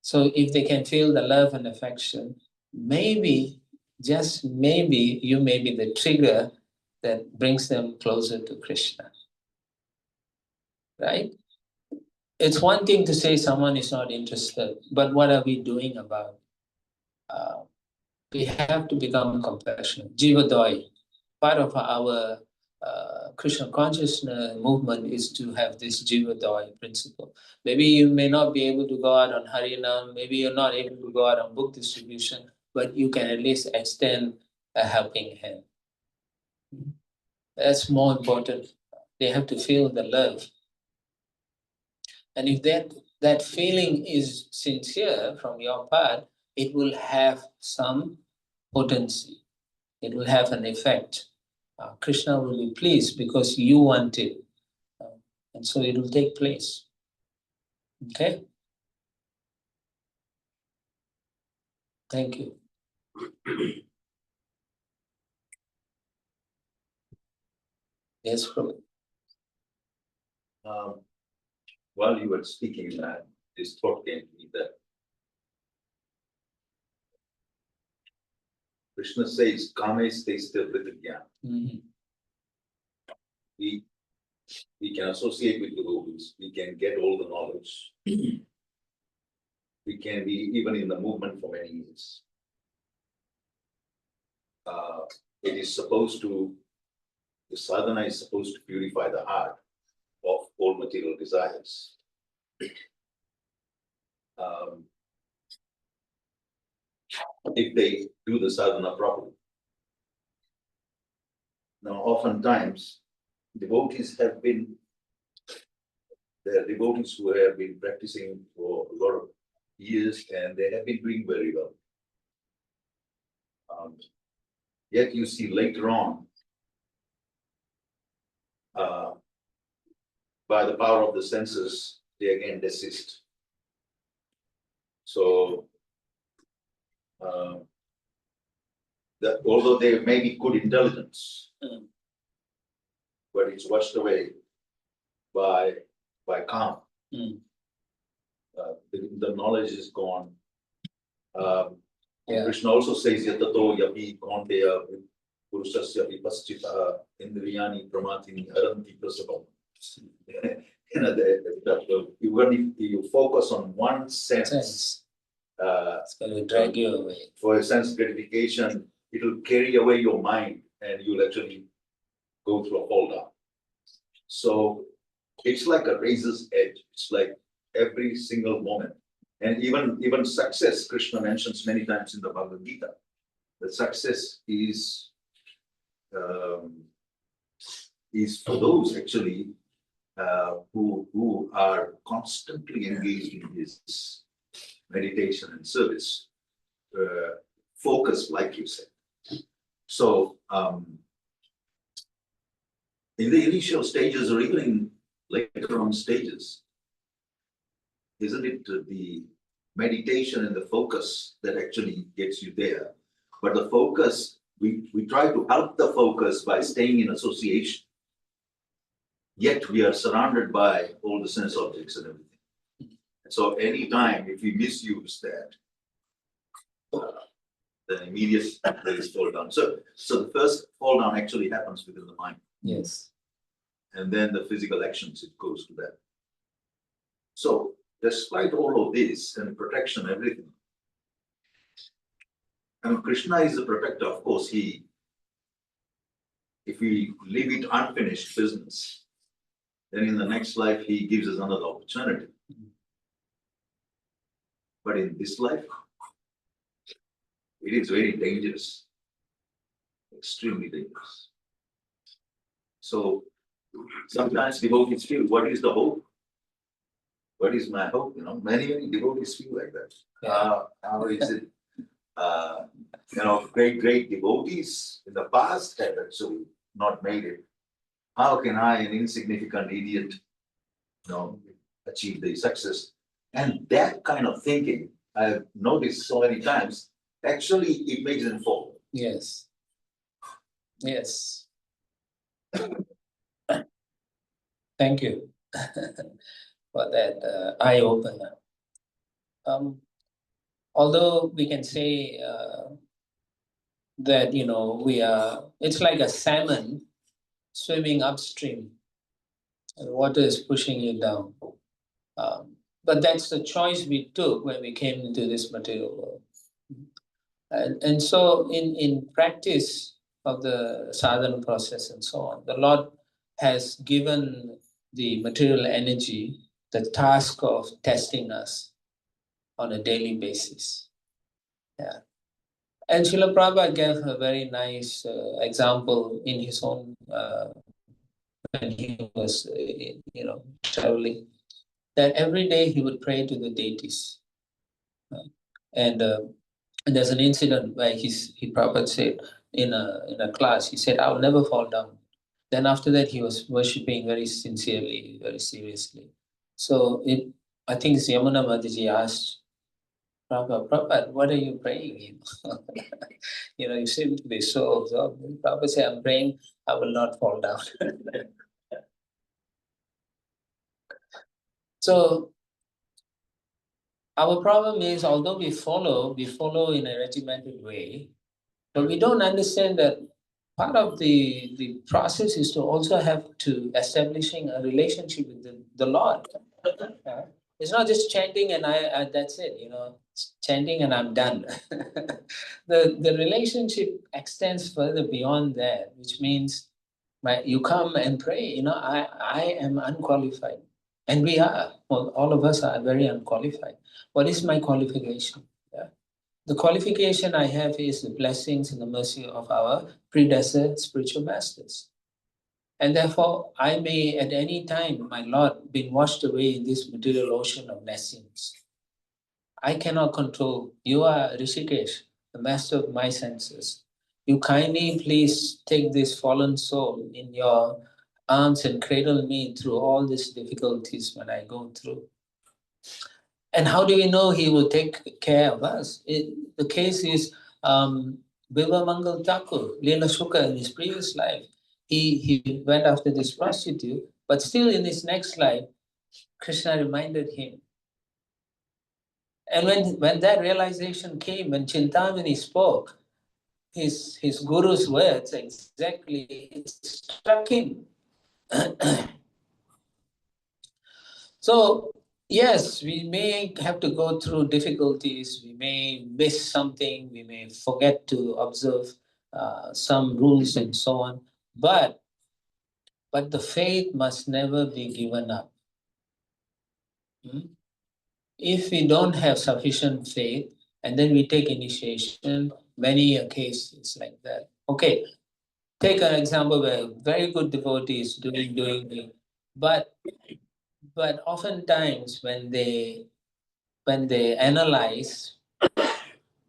So if they can feel the love and affection, maybe, just maybe, you may be the trigger that brings them closer to Krishna. Right? It's one thing to say someone is not interested, but what are we doing about it? We have to become compassionate. Jiva part of our Krishna consciousness movement is to have this Jiva principle. Maybe you may not be able to go out on Harinam, maybe you're not able to go out on book distribution, but you can at least extend a helping hand. That's more important. They have to feel the love. And if that feeling is sincere from your part, it will have some potency. It will have an effect. Krishna will be pleased because you want it. And so it will take place. Okay? Thank you. Yes, Prabhu. While you were speaking, this thought came to me that Krishna says, Kame stay still with the jnana. We can associate with the devotees, we can get all the knowledge. We can be even in the movement for many years. It is supposed to, the sadhana is supposed to purify the heart of all material desires. If they do the sadhana properly. Now, oftentimes, devotees have been, there are devotees who have been practicing for a lot of years and they have been doing very well. Yet you see later on, by the power of the senses, they again desist. So, that although they may be good intelligence, but it's washed away by karma. the knowledge is gone. Yeah. Krishna also says, Yatato yapi kaunteya purusasya vipaschita indriyani pramatini haranti prasabam. You know, even if you focus on one sense, It's going to drag you away. for a sense gratification, it will carry away your mind and you'll actually go through a fall down. So it's like a razor's edge. It's like every single moment. And even success, Krishna mentions many times in the Bhagavad Gita, that success is for those actually who are constantly engaged in this meditation and service, focus, like you said. So in the initial stages or even in later on stages, isn't it the meditation and the focus that actually gets you there? But the focus, we try to help the focus by staying in association. Yet we are surrounded by all the sense objects and everything. So anytime if we misuse that, then immediately there is fall down. So the first fall down actually happens within the mind. Yes. And then the physical actions, it goes to that. So despite all of this and protection, everything, I mean, Krishna is the protector. Of course, if we leave it unfinished business, then in the next life, he gives us another opportunity. But in this life, it is very dangerous, extremely dangerous. So sometimes devotees feel, what is the hope? What is my hope? You know, many devotees feel like that. How is it? You know, great devotees in the past have actually not made it. How can I, an insignificant idiot, you know, achieve the success? And that kind of thinking, I've noticed so many times, actually it makes them fall. Yes. Yes. Thank you for that eye opener. Although we can say that, you know, it's like a salmon swimming upstream and water is pushing you down. But that's the choice we took when we came into this material world. And so in practice of the sadhana process and so on, the Lord has given the material energy the task of testing us on a daily basis. Yeah. And Srila Prabhupada gave a very nice example in his own, when he was, traveling, that every day he would pray to the deities. And there's an incident where he Prabhupada said in a class, he said, "I'll never fall down." Then after that, he was worshipping very sincerely, very seriously. So I think it's Yamuna Mataji asked Prabhupada, what are you praying? You seem to be so absorbed. Prabhupada said, I'm praying I will not fall down. So our problem is, although we follow in a regimented way, but we don't understand that part of the process is to also have to establishing a relationship with the Lord. It's not just chanting and I that's it, chanting and I'm done. The relationship extends further beyond that, which means you come and pray, I am unqualified. And we are, well, all of us are very unqualified. What is my qualification? Yeah. The qualification I have is the blessings and the mercy of our predecessor spiritual masters. And therefore, I may at any time, my Lord, be washed away in this material ocean of blessings. I cannot control. You are Rishikesh, the master of my senses. You kindly please take this fallen soul in your arms and cradle me through all these difficulties when I go through. And how do we know he will take care of us? The case is Bilva Mangal Thakur, Leela Shuka, in his previous life. He went after this prostitute, but still in his next life, Krishna reminded him And when that realization came, when Chintamani spoke, his guru's words exactly, it struck him. So, yes, we may have to go through difficulties, we may miss something, we may forget to observe some rules and so on, but the faith must never be given up. If we don't have sufficient faith, and then we take initiation, many a case is like that. Okay, take an example where very good devotees doing, but oftentimes when they analyze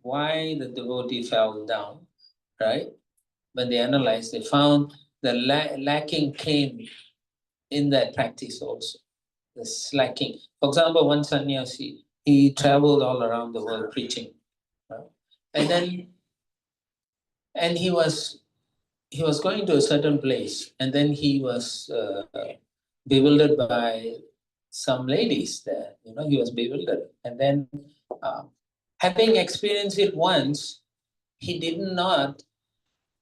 why the devotee fell down, right? When they analyze, they found the lacking came in that practice also. The slacking. For example, one sannyasi, he traveled all around the world preaching, right? And he was going to a certain place, and then he was bewildered by some ladies there. He was bewildered, and then having experienced it once, he did not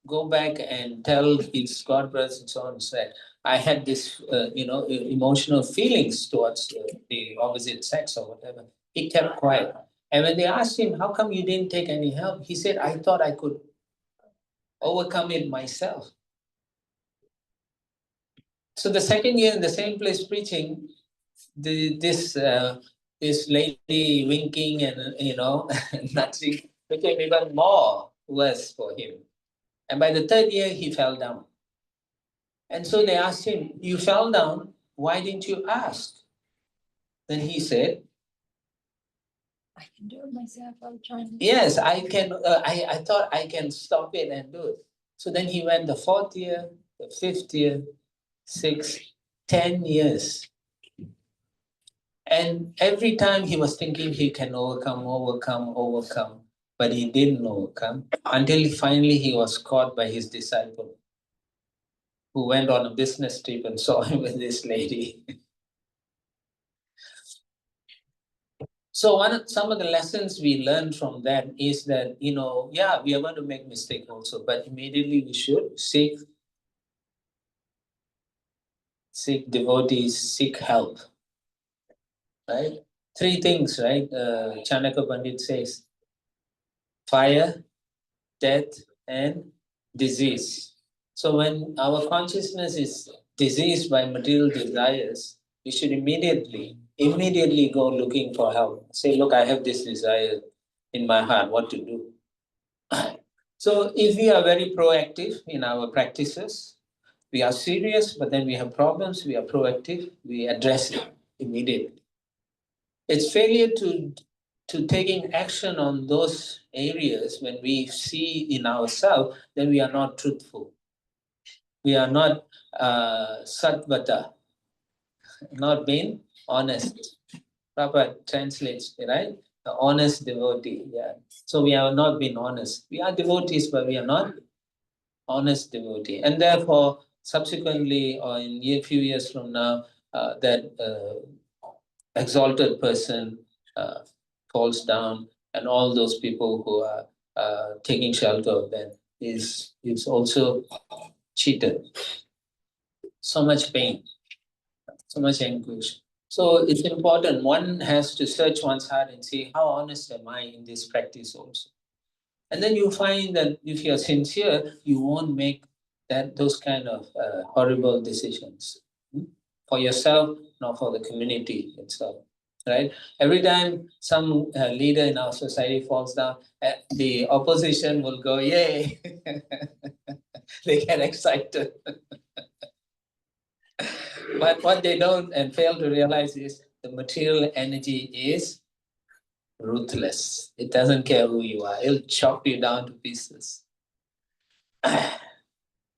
go back and tell his god brothers and so on. Said, I had this, emotional feelings towards the opposite sex or whatever. He kept quiet. And when they asked him, how come you didn't take any help? He said, I thought I could overcome it myself. So the second year in the same place preaching, this lady winking and nothing became even more worse for him. And by the third year, he fell down. And so they asked him, you fell down, why didn't you ask? Then he said, I can do it myself. I'll try. yes, I can. I thought I can stop it and do it. So then he went the fourth year, the fifth year, 6, 10 years. And every time he was thinking he can overcome, but he didn't overcome until finally he was caught by his disciple, who went on a business trip and saw him with this lady. So some of the lessons we learned from that is that, we are going to make mistakes also, but immediately we should seek devotees, seek help, right? 3 things, right? Chanakya Pandit says, fire, death, and disease. So when our consciousness is diseased by material desires, we should immediately go looking for help. Say, look, I have this desire in my heart, what to do? So if we are very proactive in our practices, we are serious, but then we have problems, we are proactive, we address it immediately. It's failure to taking action on those areas when we see in ourselves, then we are not truthful. We are not satvata, not being honest. Prabhupada translates, right? The honest devotee, yeah. So we have not been honest. We are devotees, but we are not honest devotee. And therefore, subsequently, or in a few years from now, that exalted person falls down, and all those people who are taking shelter of them is also cheated. So much pain, so much anguish. So it's important. One has to search one's heart and see, how honest am I in this practice also? And then you find that if you're sincere, you won't make those kind of horrible decisions for yourself, nor for the community itself. Right? Every time some leader in our society falls down, the opposition will go, yay! They get excited. But what they don't and fail to realize is the material energy is ruthless. It doesn't care who you are. It'll chop you down to pieces.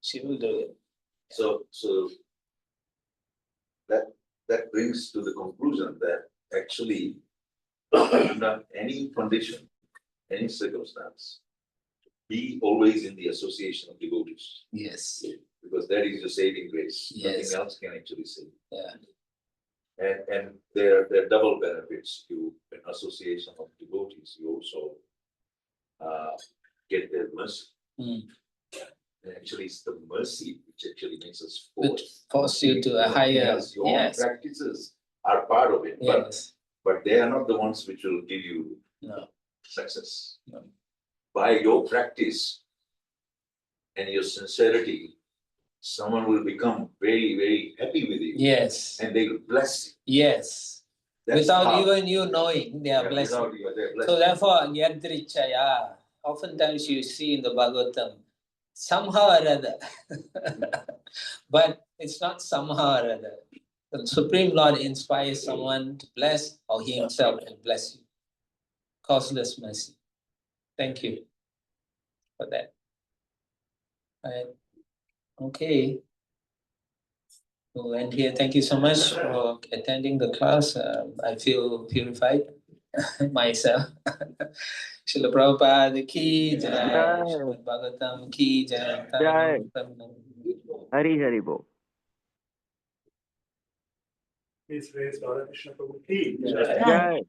She will do it. So that brings to the conclusion that actually, under any condition, any circumstance, be always in the association of devotees. Yes. Because that is the saving grace. Yes. Nothing else can actually save. Yeah. And there are double benefits. You, in association of devotees, you also get their mercy. Mm. And actually, it's the mercy which actually makes us Which force you to a higher, Yes, your own yes, practices are part of it, yes, but they are not the ones which will give you no, success. no. By your practice and your sincerity, someone will become very, very happy with you. Yes, And they will bless you. yes. That's Without how- even you knowing, they are Yeah, blessed. without you, they're blessed. So therefore, Yadrichaya, oftentimes you see in the Bhagavatam, somehow or other, but it's not somehow or other. The Supreme Lord inspires someone to bless, or he himself will bless you. Causeless mercy. Thank you for that. Right. Okay. We'll end here. Thank you so much for attending the class. I feel purified myself. Srila Prabhupada ki jai, Jai. Srimad Bhagavatam ki jai. Jai. Hari Hari Bol. Please raise Radha Krishna Prabhu. Jai.